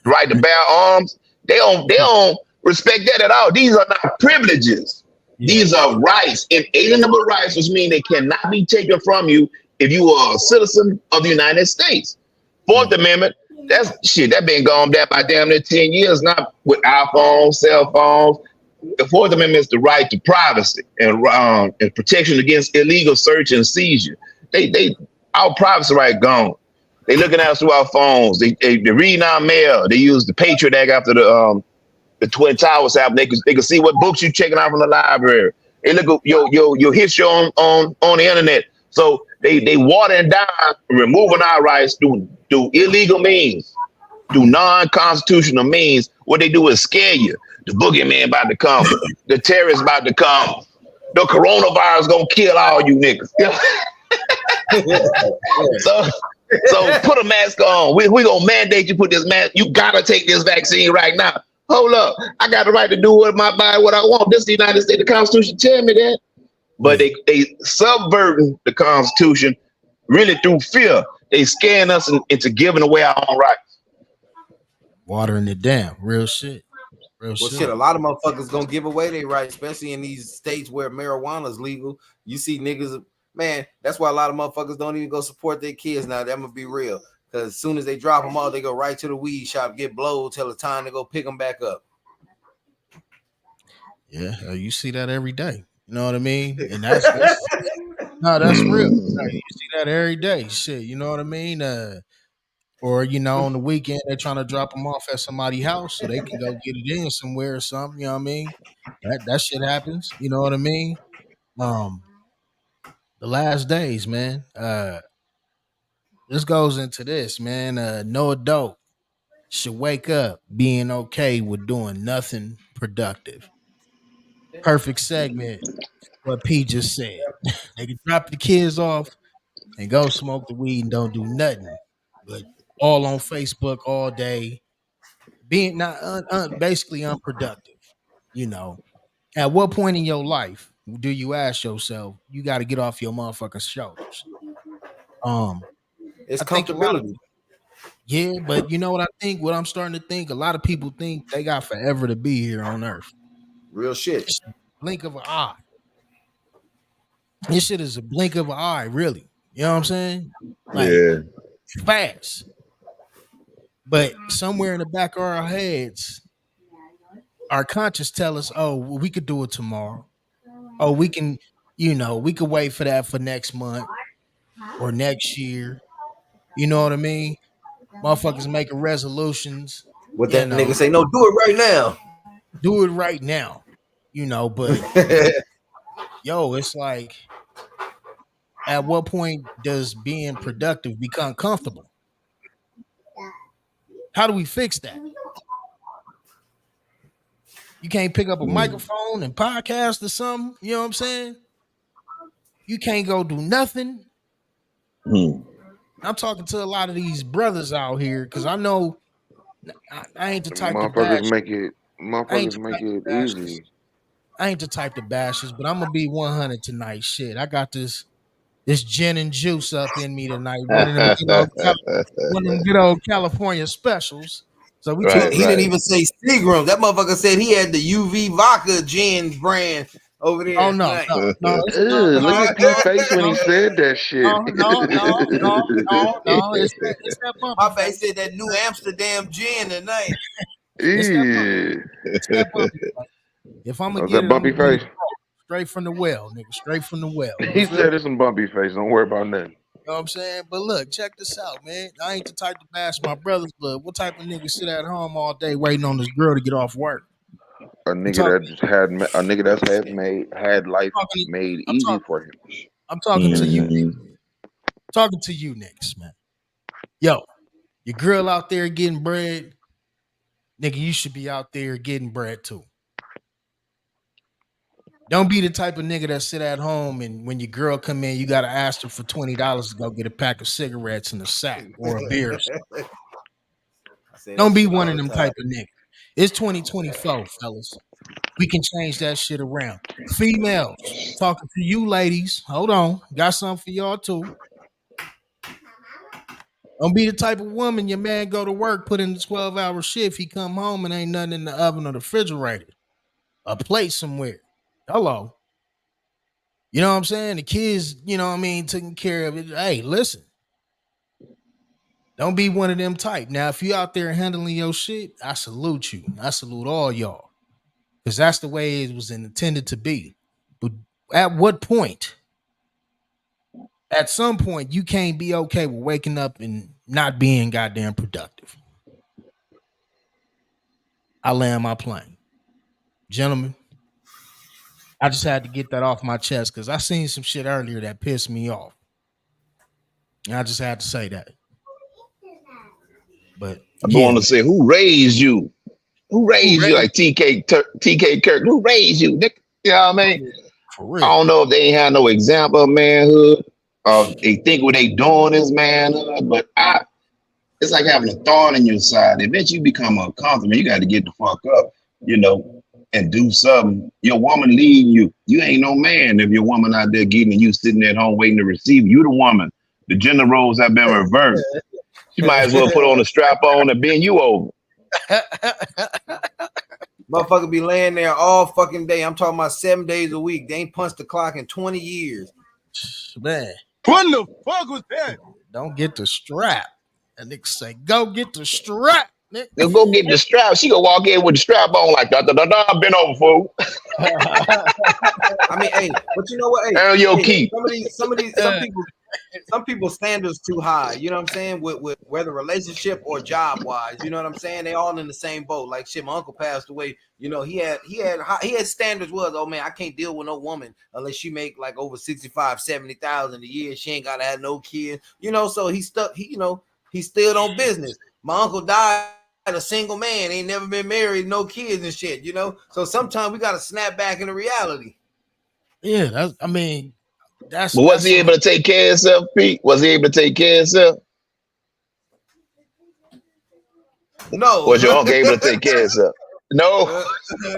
Right to bear arms, they don't respect that at all. These are not privileges. Yeah. These are rights, inalienable rights, which mean they cannot be taken from you if you are a citizen of the United States. Fourth Mm. Amendment, that's shit, that been gone down by damn near 10 years now with iPhones, cell phones. The Fourth Amendment is the right to privacy and protection against illegal search and seizure. They our privacy right gone. They looking at us through our phones. They reading our mail. They use the Patriot Act after the Twin Towers happened. They can see what books you checking out from the library. They look at your history on the internet. So they watering down, removing our rights through illegal means, through non-constitutional means. What they do is scare you. The boogeyman about to come. The terrorist about to come. The coronavirus gonna kill all you niggas. so so put a mask on. We gonna mandate you put this mask. You gotta take this vaccine right now. Hold up. I got the right to do with my body what I want. This is the United States. The Constitution tell me that. But Yeah. they subverting the Constitution really through fear. They scaring us into giving away our own rights. Watering it down. Real shit. Real Well, shit. shit, a lot of motherfuckers gonna give away their rights, especially in these states where marijuana is legal. You see niggas, man, that's why a lot of motherfuckers don't even go support their kids now. That gonna be real. Because as soon as they drop them off, they go right to the weed shop, get blowed till the time to go pick them back up. Yeah, you see that every day. You know what I mean? And that's no, that's real. Like, Mm. you see that every day. Shit, you know what I mean? Or on the weekend they're trying to drop them off at somebody's house so they can go get it in somewhere or something. You know what I mean? That shit happens. You know what I mean? Um, the last days, man. This goes into this, man. No adult should wake up being okay with doing nothing productive. Perfect segment. What P just said. They can drop the kids off and go smoke the weed and don't do nothing, but all on Facebook all day, being not basically unproductive. You know, at what point in your life do you ask yourself, you got to get off your motherfucking shoulders? Um, It's I think a lot of comfortability. yeah, but you know what I think? What I'm starting to think, a lot of people think they got forever to be here on Earth. Real shit. Just a blink of an eye. This shit is a blink of an eye, really. You know what I'm saying? Like Yeah. fast. But somewhere in the back of our heads, our conscience tell us, oh, well, we could do it tomorrow. Oh, we can, we could wait for that for next month or next year. You know what I mean? Motherfuckers making resolutions, What you that nigga know, say, no, do it right now. do it right now. But it's like, at what point does being productive become comfortable? How do we fix that? You can't pick up a Mm. microphone and podcast or something. You know what I'm saying? You can't go do nothing. Mm. I'm talking to a lot of these brothers out here because I know I ain't the type to Motherfuckers bash. make it. I ain't Motherfuckers the make type to it bashes. easy. I ain't the type to bashes, but I'm gonna be 100 tonight. Shit, I got this gin and juice up in me tonight. One of them good old California specials. So we He, Right, talking. he didn't right. even say Seagram. That motherfucker said he had the UV vodka gin brand over Oh there no, tonight. no, no, it's no, Ugh, look no, at P no, face when he no, said that shit. no, no, no, no, no, no. It's that bumpy My bad face. said that New Amsterdam gin tonight. It's that bumpy. Ew. It's that bumpy face. If I'm gonna Was get that it, I'm bumpy gonna get it face? straight from the well, nigga. Straight from the well. You He feel me? said it's some bumpy face. Don't worry about nothing. You know what I'm saying? But look, check this out, man. I ain't the type to bash my brothers, but what type of nigga sit at home all day waiting on this girl to get off work? A I'm nigga talking. that just had a nigga that's had life talking. made I'm easy talking. for him I'm talking in to a you. sense. Mhm. Talking to you, niggas, man. Yo, your girl out there getting bread, nigga. You should be out there getting bread too. Don't be the type of nigga that sit at home and when your girl come in, you gotta ask her for $20 to go get a pack of cigarettes in a sack or a beer. Or something. I say that Don't be shit one all of the them time. type of niggas. It's 2024, fellas. We can change that shit around. Females, talking to you ladies. Hold on. Got something for y'all too. Don't be the type of woman your man go to work, put in the 12-hour shift. He come home and ain't nothing in the oven or the refrigerator. A plate somewhere. Hello. You know what I'm saying? The kids, you know what I mean, taking care of it. Hey, listen, don't be one of them type. Now, if you out there handling your shit, I salute you. I salute all y'all. Because that's the way it was intended to be. But at what point? At some point, you can't be okay with waking up and not being goddamn productive. I land my plane. Gentlemen, I just had to get that off my chest because I seen some shit earlier that pissed me off. And I just had to say that. But I yeah, want to man. say, who raised you? Who Who raised you? raised Like TK Kirk. Who raised you? You know what I mean? for I real? don't know if they ain't had no example of manhood, or they think what they doing is manhood. But it's like having a thorn in your side. Eventually, you become uncomfortable. You got to get the fuck up, you know, and do something. Your woman leading you. You ain't no man if your woman out there getting and you sitting at home waiting to receive. You the woman. The gender roles have been reversed. She might as well put on a strap on and bend you over. Motherfucker be laying there all fucking day. I'm talking about 7 days a week. They ain't punched the clock in 20 years. Man, What the fuck was that? don't get the strap. And nigga say, go get the strap, nigga. They'll go get the strap. She gonna walk in with the strap on like da da da da. Been over, fool. I mean, hey, but you know what? Hey, Earn your hey, keep. some people standards too high. You know what I'm saying? With whether relationship or job wise, you know what I'm saying? They all in the same boat. Like shit, my uncle passed away. You know, he had standards. Was, oh man, I can't deal with no woman unless she make like over 65,000-70,000 a year. She ain't gotta have no kids. You know, so he stuck. He still on business. My uncle died a single man, ain't never been married, no kids and shit. You know, so sometimes we gotta snap back into reality. Yeah, I mean, But was that's he some able to take care of himself, Pete? Was he able to take care of himself? No. Was your uncle able to take care of himself? No.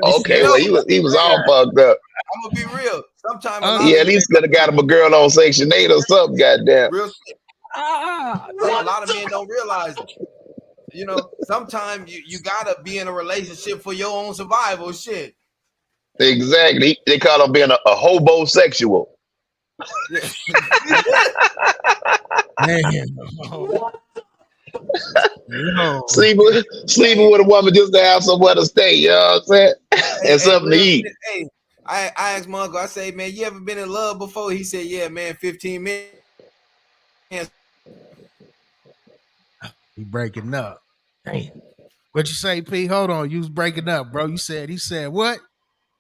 Okay, well No, he was all I'm fucked up. gonna be real. Sometimes a lot uncle. He of at these least could have got him a girl on Section 8 or something, goddamn. real shit. A lot of men don't realize it. You know, sometimes you gotta be in a relationship for your own survival. Shit. Exactly. They call him being a hobosexual. Yeah. Man, yo, Sleeping with a woman just to have somewhere to stay, you know what I'm saying? And Hey, something to real eat. shit. Hey, I asked my uncle. I say, man, you ever been in love before? He said, yeah, man. 15 minutes. he breaking up. Damn. What you say, P? Hold on, you was breaking up, bro. He said what?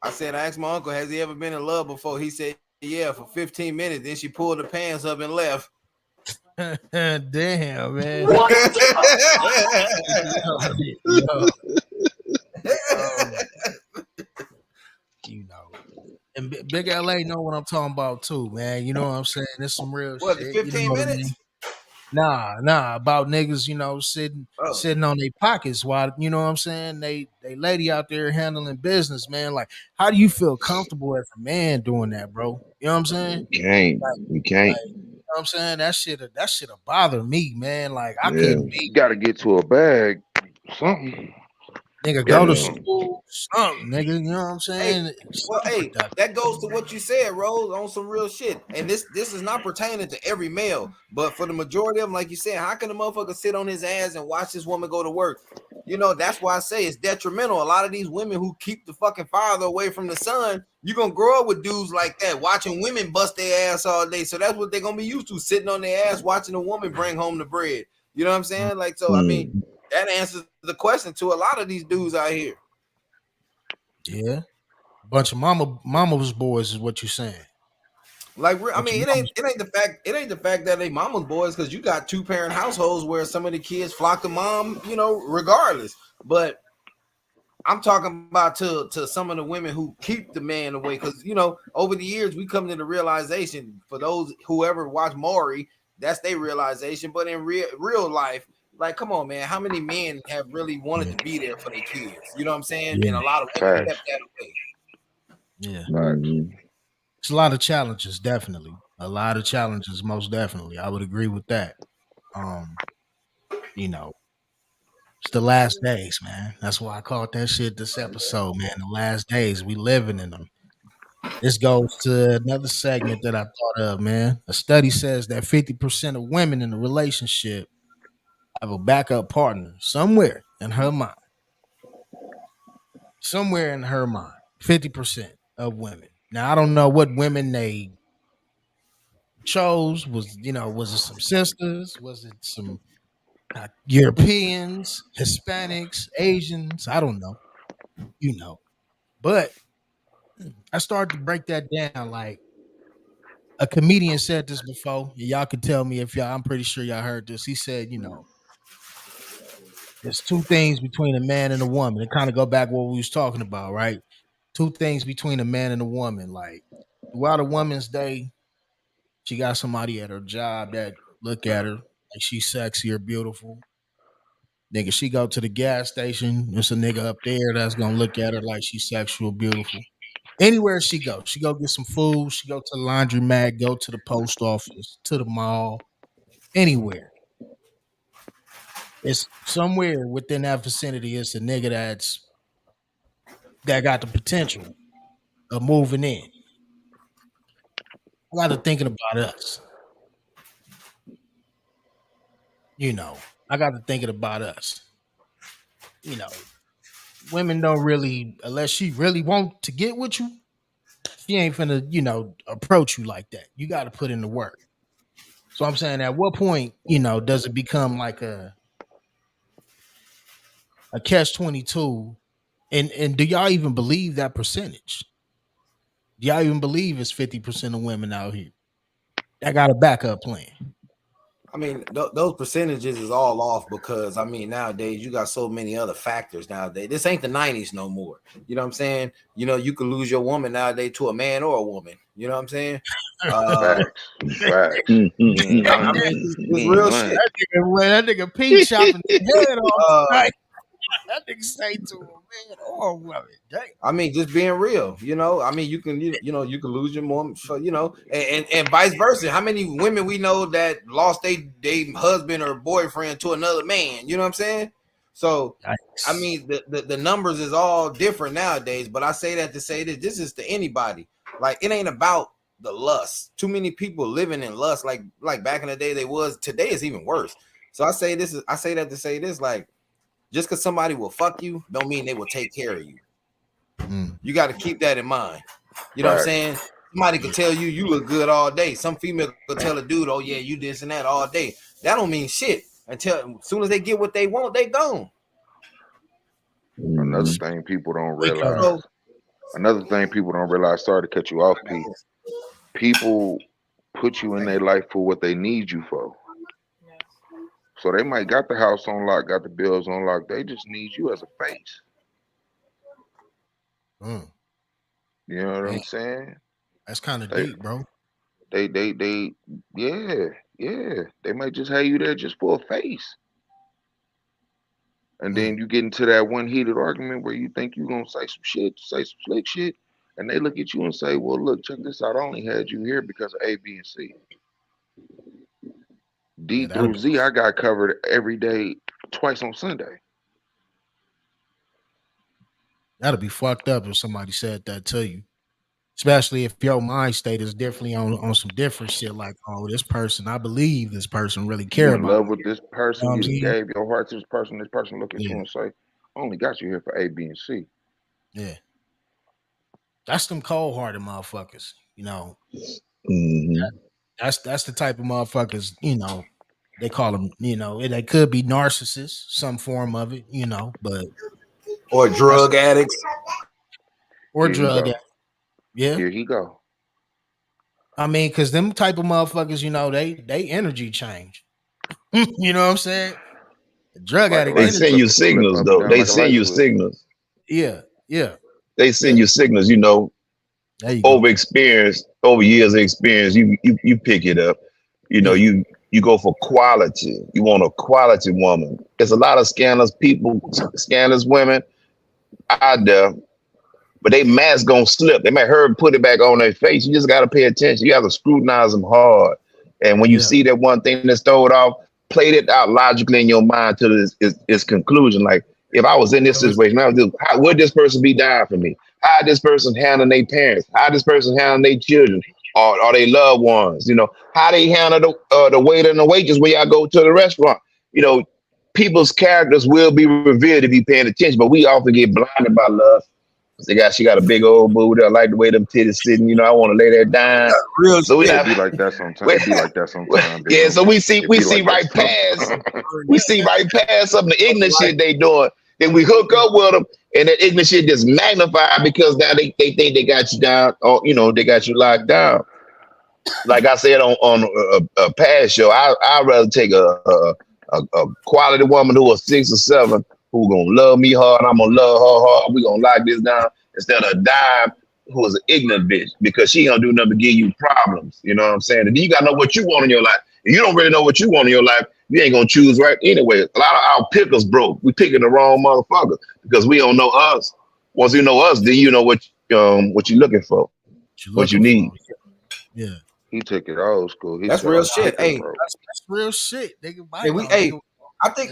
I asked my uncle, has he ever been in love before? He said, yeah, for 15 minutes. Then she pulled the pants up and left. Damn, man. Yo, you know. And Big LA know what I'm talking about too, man. You know what I'm saying? There's some real What, the shit. You know 15 what I minutes? mean? Nah, about niggas, sitting Oh, sitting on their pockets while you know what I'm saying. They lady out there handling business, man. Like, how do you feel comfortable as a man doing that, bro? You know what I'm saying? You can't. Like, You can't. you know what I'm saying? That shit'll bother me, man. Like, I Yeah. couldn't be You got to get to a bag, something. nigga go to Yeah. school, something, nigga. You know what I'm hey, saying? well, Something hey, productive. that goes to what you said, Rose, on some real shit. And this is not pertaining to every male, but for the majority of them, like you said, how can a motherfucker sit on his ass and watch this woman go to work? You know, that's why I say it's detrimental. A lot of these women who keep the fucking father away from the son, you're gonna grow up with dudes like that, watching women bust their ass all day. So that's what they're gonna be used to, sitting on their ass watching a woman bring home the bread. You know what I'm saying? Like, so I mean, Mm. that answers the question to a lot of these dudes out here. Yeah. Bunch of mama's boys is what you saying. Like, I Bunch of mean, mama's it ain't the fact that they mama's boys, because you got 2 parent households where some of the kids flock to mom, you know, regardless. But I'm talking about to some of the women who keep the man away, because you know, over the years we come to the realization, for those who ever watch Maury, that's their realization. But in real life, like, come on, man, how many men have really wanted yeah. to be there for their kids? You know what I'm saying? Yeah. And a lot of women Facts. kept that away. Yeah. Facts. Mhm. It's a lot of challenges, definitely. A lot of challenges, most definitely. I would agree with that. Um, you know, it's the last days, man. That's why I called that shit this episode, man. The last days. We living in them. This goes to another segment that I thought of, man. A study says that 50% of women in a relationship have a backup partner somewhere in her mind. Somewhere in her mind. 50% of women. Now I don't know what women they chose. Was it some sisters? Was it some Europeans, Hispanics, Asians? I don't know. But I started to break that down. Like a comedian said this before. And y'all can tell me if y'all. I'm pretty sure y'all heard this. He said, there's two things between a man and a woman. It kind of go back what we was talking about, right? Two things between a man and a woman. Like throughout a woman's day, she got somebody at her job that look at her like she's sexy or beautiful. Nigga, she go to the gas station. There's a nigga up there that's gonna look at her like she's sexual, beautiful. Anywhere she go get some food. She go to the laundromat, go to the post office, to the mall, anywhere. It's somewhere within that vicinity. It's a nigga that got the potential of moving in. I got to thinking about us. I got to thinking about us. You know, women don't really, unless she really want to get with you, she ain't finna, approach you like that. You got to put in the work. So I'm saying, at what point, does it become like a catch 22? And do y'all even believe that percentage? Do y'all even believe it's 50% of women out here that got a backup plan? I mean, those percentages is all off because I mean nowadays you got so many other factors nowadays. This ain't the 90s no more. You know what I'm saying? You could lose your woman nowadays to a man or a woman. You know what I'm saying? Facts. Facts. Mhm. I mean, it's real shit. That nigga Pete chopping his head off Uh, tonight. That nigga say to a man or a woman. Dang. I mean, just being real, I mean, you can lose your mom, and vice versa. How many women we know that lost they husband or boyfriend to another man? You know what I'm saying? So, I mean, the numbers is all different nowadays. But I say that to say that this is to anybody. Like, it ain't about the lust. Too many people living in lust, like back in the day they was. Today is even worse. So I say that to say this, like, just because somebody will fuck you, don't mean they will take care of you. You got to keep that in mind. You know what I'm saying? Somebody could tell you look good all day. Some female could tell a dude, oh yeah, you this and that all day. That don't mean shit until as soon as they get what they want, they gone. Another thing people don't realize. Sorry to cut you off, P. People put you in their life for what they need you for. So they might got the house on lock, got the bills on lock. They just need you as a face. You know what I'm saying? That's kind of deep, bro. They, yeah. They might just have you there just for a face. And then you get into that one heated argument where you think you're gonna say some slick shit, and they look at you and say, well, look, check this out. I only had you here because of A, B, and C. D through Z, I got covered every day, twice on Sunday. That'd be fucked up if somebody said that to you. Especially if your mind state is differently on some different shit, like, oh, this person, I believe this person really care You in about love me. with this person, you done gave your heart to this person look at you and say, I only got you here for A, B, and C. Yeah. That's them cold hearted motherfuckers, That's the type of motherfuckers, they call them, they could be narcissists, some form of it, but or drug addicts. Or drug addicts. Yeah. Here he go. I mean, because them type of motherfuckers, they energy change. You know what I'm saying? Drug addict. They send you signals, though. They send you signals. Yeah. They send you signals, over experience, over years of experience, you pick it up. You go for quality. You want a quality woman. There's a lot of scandalous women out there, but they mask gonna slip. They might hurt and put it back on their face. You just gotta pay attention. You have to scrutinize them hard. And when you see that one thing that's thrown off, play it out logically in your mind to its conclusion. Like, if I was in this situation, would this person be dying for me? how this person handling their parents, how this person handling their children or their loved ones, how they handle the waiter and the waitress when y'all go to the restaurant. You know, people's characters will be revealed if you paying attention, but we often get blinded by love. She got a big old booty. I like the way them titties sitting. I want to lay that down. Real So we shit. It not. be like that sometimes. It be like that sometimes. Yeah. So we see It be like that right past. sometimes. We see right past some of the ignorant shit they doing. Then we hook up with them, and that ignorant shit just magnified because now they think they got you down, or they got you locked down. Like I said on a past show, I'd rather take a quality woman who is 6 or 7 who gonna love me hard, I'm gonna love her hard. We gonna lock this down instead of a dime who is an ignorant bitch because she gonna do nothing but give you problems. You know what I'm saying? And you gotta know what you want in your life. If you don't really know what you want in your life, you ain't gonna choose right anyway. A lot of our pickers broke. We picking the wrong motherfucker because we don't know us. Once you know us, then you know what you're looking for, what you need. Yeah. He took it old school. That's real shit. Hey, that's real shit. They can buy I think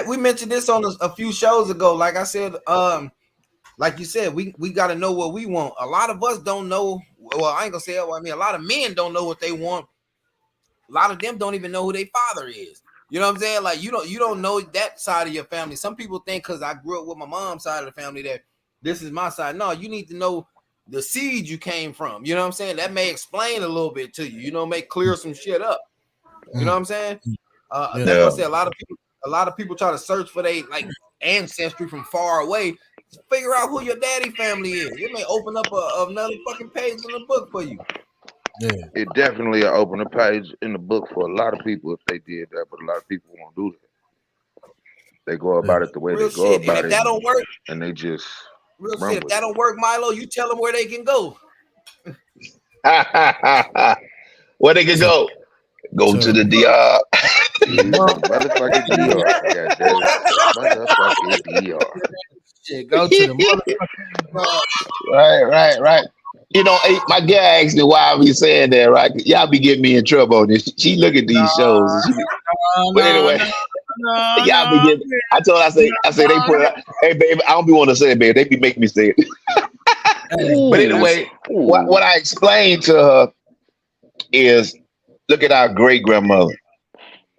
we mentioned this on a few shows ago. Like I said, like you said, we got to know what we want. A lot of us don't know. Well, I ain't gonna say it. I mean, a lot of men don't know what they want. A lot of them don't even know who their father is. You know what I'm saying? Like you don't know that side of your family. Some people think because I grew up with my mom's side of the family that this is my side. No, you need to know the seed you came from. You know what I'm saying? That may explain a little bit to you. May clear some shit up. You know what I'm saying? That's what I say. A lot of people try to search for their ancestry from far away. Figure out who your daddy family is. It may open up another fucking page in the book for you. Yeah. It definitely open a page in the book for a lot of people if they did that, but a lot of people won't do that. They go about it the way they go about it. If that don't work, and they just real shit. If that don't work, Milo, you tell them where they can go. Where they can go? Go to the DR. Motherfucking DR. Motherfucking DR. Shit, go to the motherfucking Right. My guy asked me why I be saying that, right? Y'all be getting me in trouble on this. She look at these shows. But anyway, y'all be getting. I told her, I say they put it out. Hey, baby, I don't be want to say it, baby. They be making me say it. But anyway, what I explained to her is, look at our great grandmother.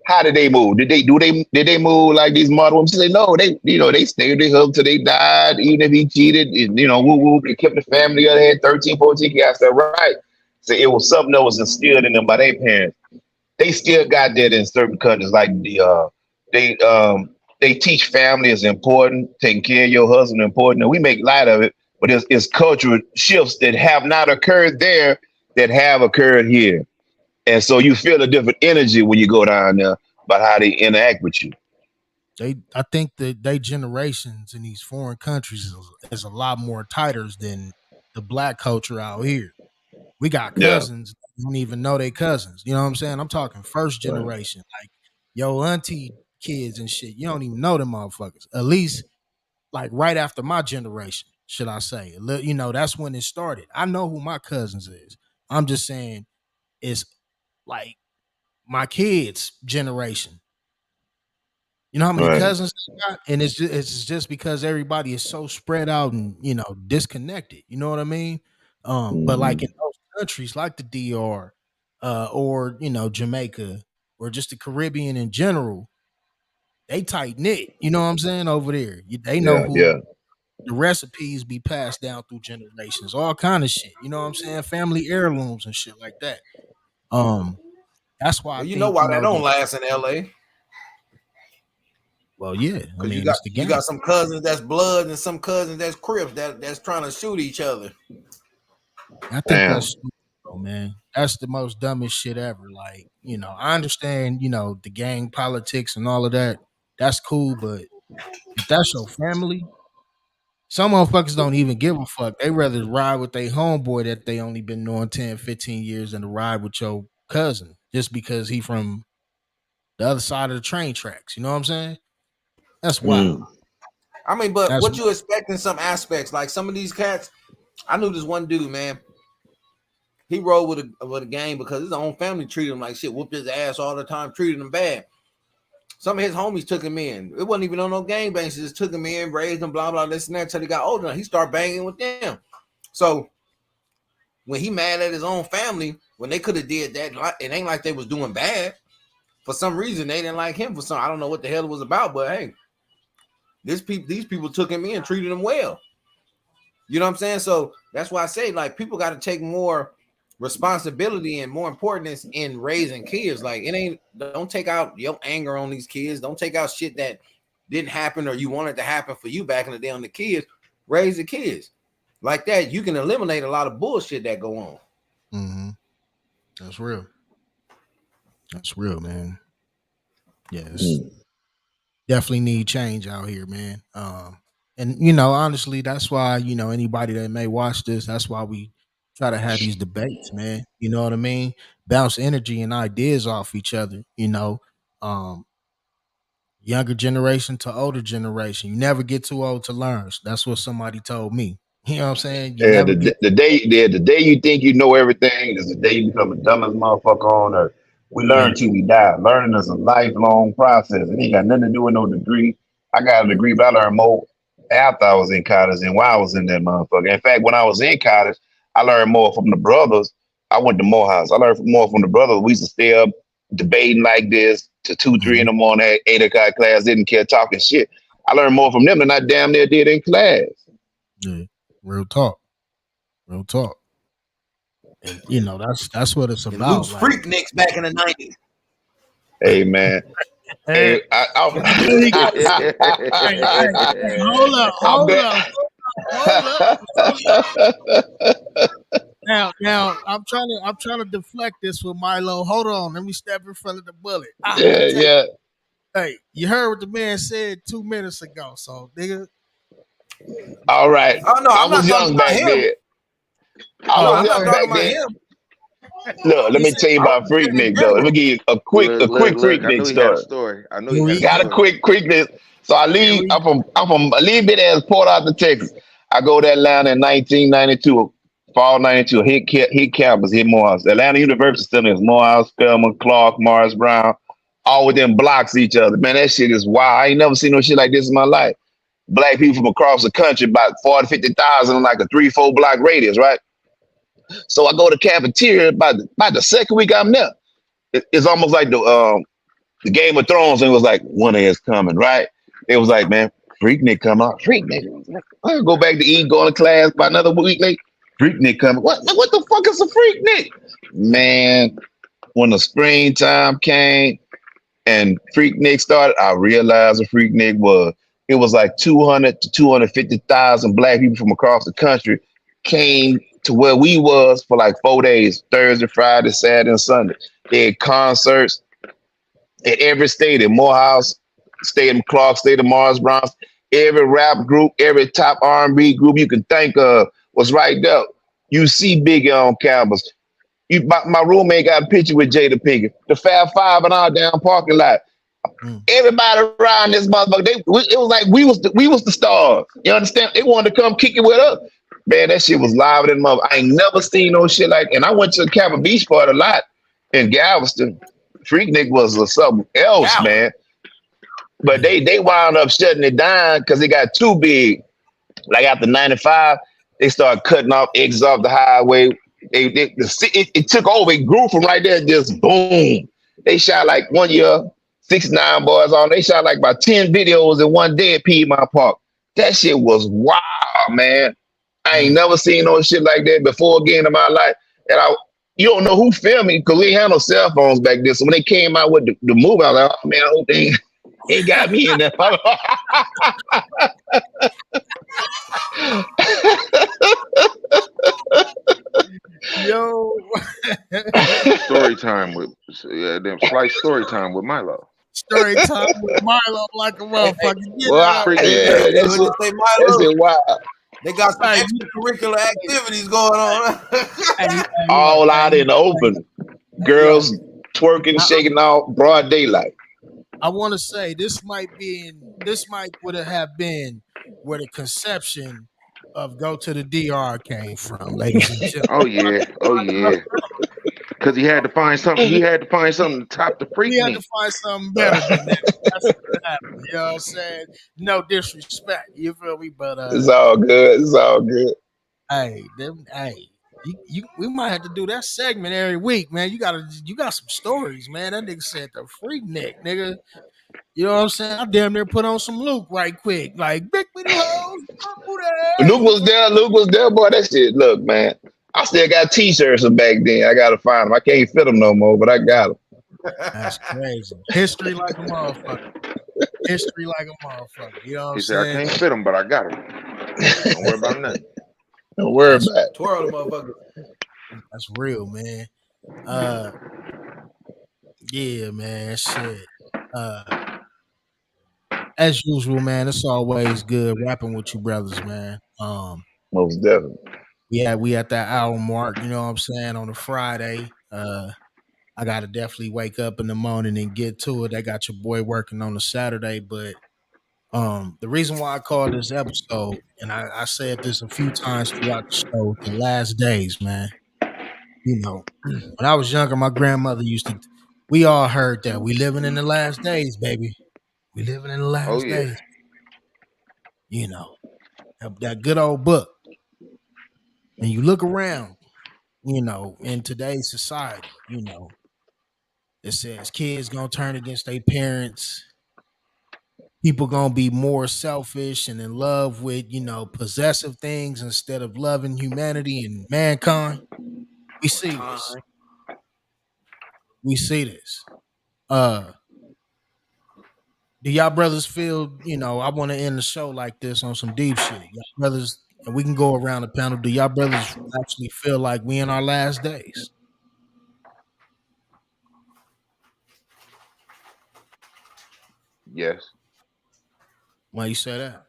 How did they move? Did they move like these modern women? She said, no, they stayed with him till they died, even if he cheated, and they kept the family together, had 13, 14 kids. I said, right. So it was something that was instilled in them by their parents. They still got that in certain countries, like they teach family is important, taking care of your husband is important, and we make light of it, but it's cultural shifts that have not occurred there that have occurred here. And so you feel a different energy when you go down there about how they interact with you. I think that they generations in these foreign countries is a lot more tighter than the black culture out here. We got cousins that don't even know they cousins. You know what I'm saying? I'm talking first generation, like yo auntie kids and shit. You don't even know them motherfuckers. At least like right after my generation, should I say? That's when it started. I know who my cousins is. I'm just saying it's like my kids' generation. You know how many cousins they got? And it's just because everybody is so spread out and disconnected. You know what I mean? But like in those countries like the DR, or Jamaica, or just the Caribbean in general, they tight knit. You know what I'm saying? Over there, they know who the recipes be passed down through generations, all kind of shit. You know what I'm saying? Family heirlooms and shit like that. That's why I you think know why that don't last in LA. Well, yeah, I mean, it's the game. You got some cousins that's blood and some cousins that's Crips that's trying to shoot each other. I think that's stupid, bro, man. That's the most dumbest shit ever. Like, I understand, the gang politics and all of that. That's cool, but if that's your family, some motherfuckers don't even give a fuck. They rather ride with their homeboy that they only been knowing 10, 15 years than to ride with your cousin just because he from the other side of the train tracks. You know what I'm saying? That's wild. I mean, but what you expect in some aspects, like some of these cats, I knew this one dude, man. He rode with a gang because his own family treated him like shit, whooped his ass all the time, treated him bad. Some of his homies took him in. It wasn't even on no gang bangs. Just took him in, raised him, blah, blah, this and that until he got older. He started banging with them. So when he mad at his own family, when they could have did that, it ain't like they was doing bad. For some reason, they didn't like him. For some, I don't know what the hell it was about, but hey, these people took him in, treated him well. You know what I'm saying? So that's why I say, like, people got to take more responsibility and more importance in raising kids. Like, don't take out your anger on these kids. Don't take out shit that didn't happen or you wanted to happen for you back in the day on the kids. Raise the kids like that. You can eliminate a lot of bullshit that go on. Mm-hmm. That's real. That's real, man. Yes. Definitely need change out here, man. And honestly, that's why, anybody that may watch this, that's why we try to have these debates, man. You know what I mean? Bounce energy and ideas off each other, younger generation to older generation. You never get too old to learn. That's what somebody told me. You know what I'm saying? You And never get the day you think you know everything is the day you become the dumbest motherfucker on earth. We learn till we die. Learning is a lifelong process. It ain't got nothing to do with no degree. I got a degree, but I learned more after I was in college than while I was in that motherfucker. In fact, when I was in college, I learned more from the brothers. I went to Morehouse. I learned more from the brothers. We used to stay up debating like this to 2, 3 in the morning at 8 o'clock class, didn't care, talking shit. I learned more from them than I damn near did in class. Yeah, real talk. Real talk. And that's what it's And about. loose freak nicks back in the 90s. Hey man. Hey, Hold up. Now I'm trying to deflect this with Milo. Hold on, let me step in front of the bullet. Yeah. Hey, you heard what the man said 2 minutes ago, so nigga. All right. Oh no, I was young back then. I was young back then. Look, let me tell you about Freak Nick though. Let me give you a quick Freak I knew Nick he had a story. story. I knew he had a Got a story. quick Nick. So I'm from a little bit as Port Arthur, Texas. I go to Atlanta in 1992, fall 92. Hit campus, hit Morehouse. Atlanta University still is Morehouse, Spelman, Clark, Morris Brown, all within blocks of each other. Man, that shit is wild. I ain't never seen no shit like this in my life. Black people from across the country, about 40, 50,000 in like a 3-4 block radius, right? So I go to cafeteria about the second week I'm there. It's almost like the Game of Thrones, and it was like winter is coming, right? It was like, man, Freak Nick come out. Freak Nick. I go back to eat, go to class by another week later. Freak Nick coming. What the fuck is a Freak Nick? Man, when the springtime came and Freak Nick started, I realized what Freak Nick was. It was like 200 to 250,000 black people from across the country came to where we was for like 4 days, Thursday, Friday, Saturday, and Sunday. They had concerts at every state, in Morehouse, state in Clark, state of Morris Brown. Every rap group, every top R&B group you can think of was right there. You see Biggie on campus. My roommate got a picture with Jada Pinkett. The Fab Five in our damn parking lot. Everybody around this motherfucker, it was like we was the stars. You understand? They wanted to come kick it with us. Man, that shit was live than mother. I ain't never seen no shit like. And I went to the Capitol Beach part a lot in Galveston. Freak Nick was something else, man. But they wound up shutting it down because it got too big. Like after 95, they started cutting off exits off the highway. It took over. It grew from right there, just boom. They shot like one year, 69 boys on. They shot like about 10 videos in one day at Piedmont Park. That shit was wild, man. I ain't never seen no shit like that before again in my life. And you don't know who filmed me because we ain't had no cell phones back then. So when they came out with the movie, I was like, oh man, I hope they ain't got me in there. Yo. Story time with story time with Milo. Story time with Milo like a motherfucker. That's it. Wow. They got some extracurricular activities going on. All out in the open. Girls twerking, shaking out, broad daylight. I want to say this might would have been where the conception of Go to the DR came from, ladies and gentlemen. Oh yeah. Because he had to find something. He had to find something to top the We had to Freaknik. find something better than that. That's what happened. You know what I'm saying? No disrespect. You feel me? But It's all good. It's all good. hey, we might have to do that segment every week, man. You got some stories, man. That nigga said the freak neck, nigga. You know what I'm saying? I damn near put on some Luke right quick. Like, big bitty hoes, who that? Luke You was feel there. me? Luke was there, boy. That shit. Look, man. I still got T-shirts from back then. I gotta find them. I can't fit them no more, but I got them. That's crazy. History like a motherfucker. History like a motherfucker. You know what I'm He said, I saying? can't fit them, but I got them. Don't worry about nothing. Don't worry That's about it. Twirl the motherfucker. that's real, man. Uh yeah, man. Shit. Uh as usual, man, it's always good rapping with you brothers, man. Most definitely. We at that hour mark, you know what I'm saying, on a Friday. I gotta definitely wake up in the morning and get to it. I got your boy working on a Saturday, but the reason why I called this episode, and I said this a few times throughout the show, the last days, man. You know, when I was younger, my grandmother used to we all heard that. We living in the last days, baby. We living in the Oh, last yeah. days. You know, that good old book. And you look around, you know, in today's society, you know, it says kids gonna turn against their parents. People gonna be more selfish and in love with, you know, possessive things instead of loving humanity and mankind. We Or see time. this. We see this. Uh do y'all brothers feel, you know, I want to end the show like this on some deep shit. Y'all brothers, and we can go around the panel. Do y'all brothers actually feel like we in our last days? Yes. Why you say that?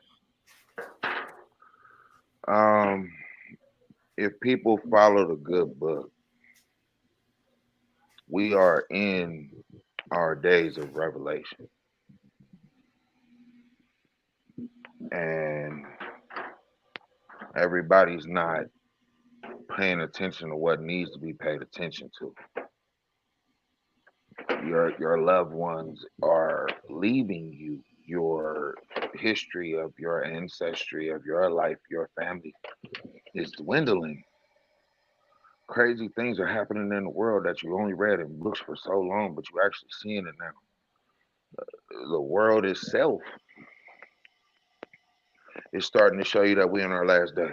Um, if people follow the good book, we are in our days of revelation. And everybody's not paying attention to what needs to be paid attention to. Your loved ones are leaving you. Your history of your ancestry, of your life, your family is dwindling. Crazy things are happening in the world that you only read in books for so long, but you're actually seeing it now. The world itself is starting to show you that we're in our last days.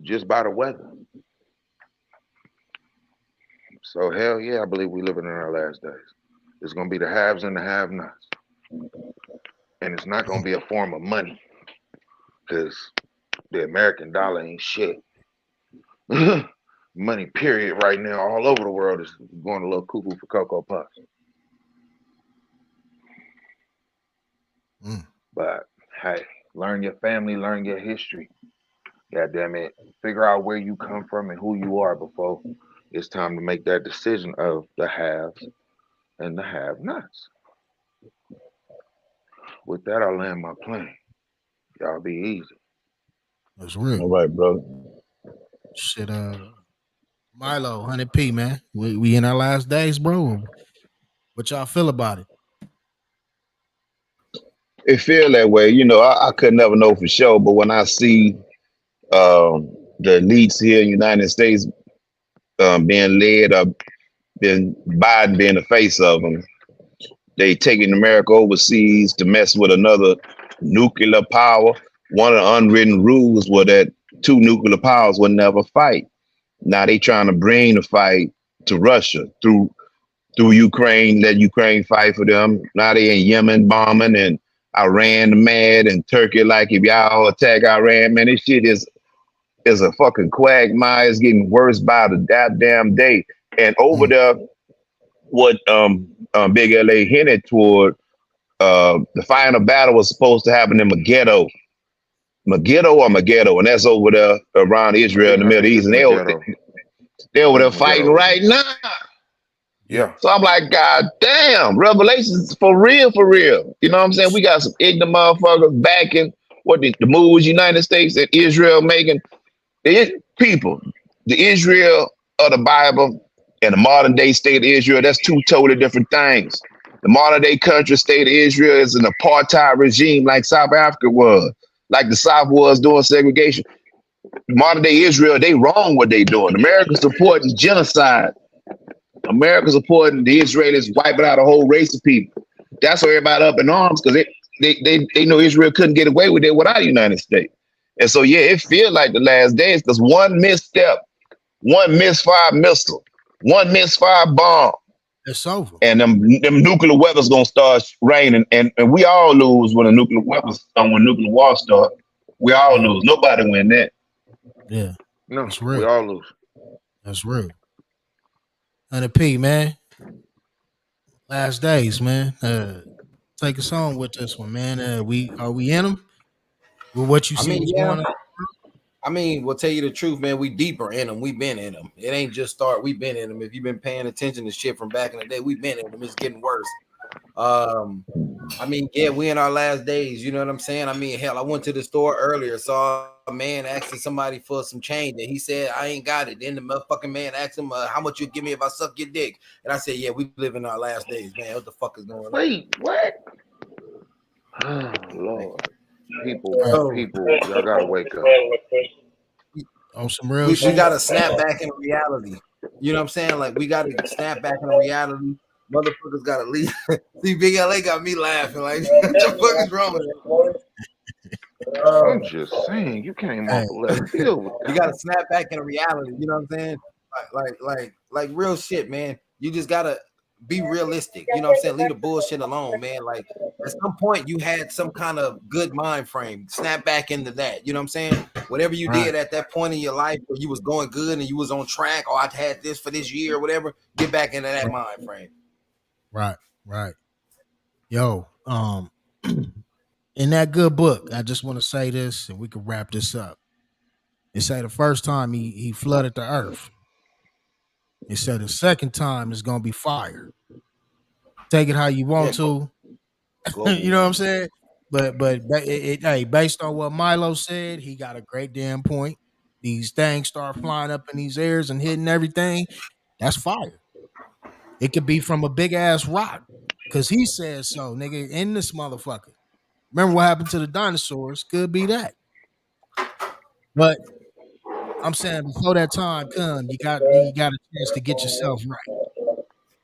Just by the weather. So hell yeah, I believe we're living in our last days. It's gonna be the haves and the have-nots. And it's not gonna be a form of money. Because the American dollar ain't shit. Money period right now all over the world is going a little cuckoo for Cocoa Puffs. Mm. But hey, learn your family, learn your history. God damn it. Figure out where you come from and who you are before it's time to make that decision of the haves and the have-nots. With that, I'll land my plane. Y'all be easy. That's All real. right, brother. Shit, Milo, 100p, man. We in our last days, bro. What y'all feel about it? It feel that way. You know, I could never know for sure, but when I see the elites here in the United States being led or been Biden being the face of them, they taking America overseas to mess with another nuclear power. One of the unwritten rules was that two nuclear powers would never fight. Now they trying to bring the fight to Russia through Ukraine, let Ukraine fight for them. Now they in Yemen bombing and Iran mad and Turkey like if y'all attack Iran, man, this shit is a fucking quagmire. It's getting worse by the goddamn day. And over Mm. there, what Big LA hinted toward, the final battle was supposed to happen in Megiddo, and that's over there around Israel in the I Middle think East, it's and Maggetto. they I over think there it's Maggetto fighting over right there. now. Yeah. Yeah. So I'm like, God damn, Revelations for real, for real. You know what I'm saying? We got some ignorant motherfuckers backing what the moves United States and Israel making. People, the Israel of the Bible and the modern day state of Israel, that's two totally different things. The modern day country, state of Israel, is an apartheid regime like South Africa was, like the South was doing segregation. Modern day Israel, they wrong what they doing. America's supporting genocide. America's supporting the Israelis wiping out a whole race of people. That's why everybody up in arms, because they know Israel couldn't get away with it without the United States. And so, yeah, it feels like the last days because one misstep, one misfire missile, one misfire bomb, It's over. and them nuclear weapons gonna start raining, and we all lose when a nuclear weapons when nuclear war start. We all lose. Nobody win that. Yeah, No, that's we real. all lose. That's real. 100p, man. Last days, man. Take us on with this one, man. We in them with what you I see mean, what's yeah. going on. I mean, we'll tell you the truth, man. We deeper in them. We've been in them. It ain't just start. We've been in them. If you've been paying attention to shit from back in the day, we've been in them. It's getting worse. I mean, yeah, we in our last days. You know what I'm saying? I mean, hell, I went to the store earlier, saw a man asking somebody for some change, and he said, "I ain't got it." Then the motherfucking man asked him, "How much you give me if I suck your dick?" And I said, "Yeah, we live in our last days, man. What the fuck is going on?" Wait, what? Oh Lord, people, Right. y'all gotta wake up. On some real We shit. gotta snap back in reality. You know what I'm saying? Like we gotta snap back in reality. Motherfuckers gotta leave. See, Big LA got me laughing. Like, what the fuck is wrong with I'm that? just saying, you came Hey, off a left field with You that gotta one. snap back in reality. You know what I'm saying? Like real shit, man. You just gotta be realistic. You know what I'm saying? Leave the bullshit alone, man. Like at some point you had some kind of good mind frame. Snap back into that. You know what I'm saying? Whatever you right, did at that point in your life where you was going good and you was on track, or I had this for this year or whatever, get back into that mind frame. right, right. Yo, in that good book, I just want to say this, and we can wrap this up. It say the first time he flooded the earth. It said the second time is gonna be fire. Take it how you Yeah, want to. global You know what I'm warming. saying? Hey, based on what Milo said, he got a great damn point. These things start flying up in these airs and hitting everything. That's fire. It could be from a big ass rock. Cause he says so, nigga, in this motherfucker. Remember what happened to the dinosaurs? Could be that. But I'm saying before that time come, you got a chance to get yourself right.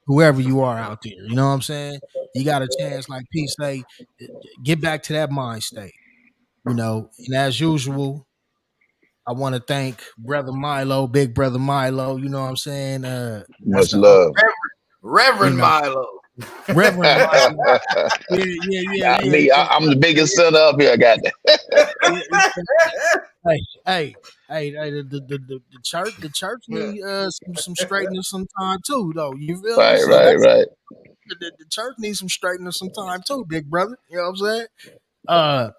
Whoever you are out there, you know what I'm saying? You got a chance, like P say, get back to that mind state. You know, and as usual, I want to thank brother Milo, big brother Milo. You know what I'm saying? That's Much the uncle. love. You Reverend know, Milo. Reverend Milo. Yeah, yeah, yeah, I yeah, mean, yeah. I'm the biggest son up here. I got Yeah, yeah. Hey, hey, hey, the church need some straightening sometime too, though. You feel me? right, So right, that's right. the church needs some straightening sometime too, big brother. You know what I'm saying? Uh,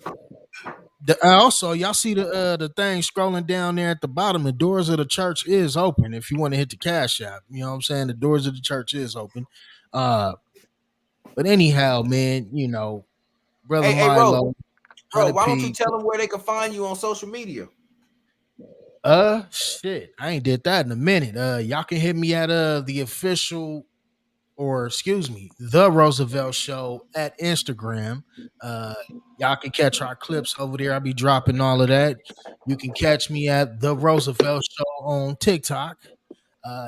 also, y'all see the thing scrolling down there at the bottom. The doors of the church is open. If you want to hit the cash app, you know what I'm saying. The doors of the church is open. Uh, but anyhow, man, you know, brother Hey, Ro, Milo, why don't you 100p. tell them where they can find you on social media? Shit, I ain't did that in a minute. Y'all can hit me at the official, or excuse me, the Roosevelt Show at Instagram. Uh, y'all can catch our clips over there. I'll be dropping all of that. You can catch me at the Roosevelt Show on TikTok.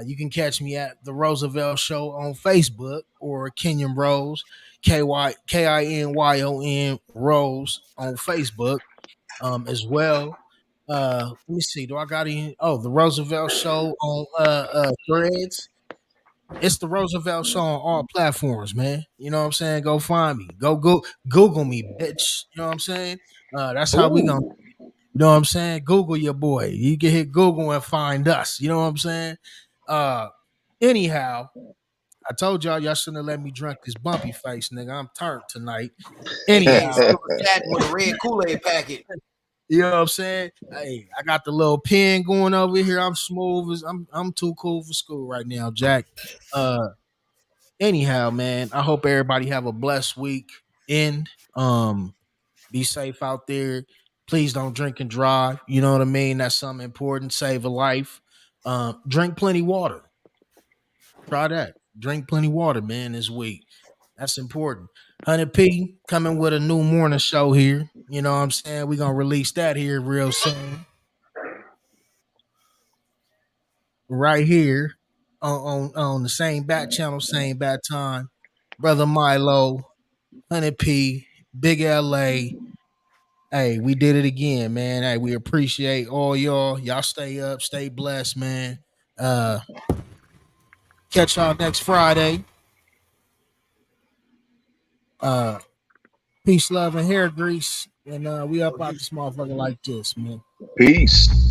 You can catch me at the Roosevelt Show on Facebook or Kenyon Rose, KINYON Rose on Facebook as well. Let me see. Do I got any? Oh, the Roosevelt Show on Threads. It's the Roosevelt Show on all platforms, man. You know what I'm saying? Go find me. Google me, bitch. You know what I'm saying? That's how we gonna. Ooh, You know what I'm saying? Google your boy. You can hit Google and find us. You know what I'm saying? Uh, anyhow, I told y'all shouldn't have let me drink this bumpy face, nigga. I'm turned tonight. Hey, Anyhow, Silver Chatting with a red Kool-Aid packet. you know what I'm saying? Hey, I got the little pen going over here. I'm smooth as I'm too cool for school right now, Jack. Uh anyhow, man, I hope everybody have a blessed week end. Be safe out there. Please don't drink and drive. You know what I mean? That's something important. Save a life. Drink plenty water. Try that. Drink plenty water, man, this week. That's important. 100P coming with a new morning show here. You know what I'm saying? We're gonna release that here real soon. Right here on the same bat channel, same bat time. Brother Milo, 100P, Big LA. Hey, we did it again, man. Hey, we appreciate all y'all. Y'all stay up, stay blessed, man. Uh Catch y'all next Friday. Uh Peace, love, and hair grease. And we up out this motherfucker like this, man. Peace.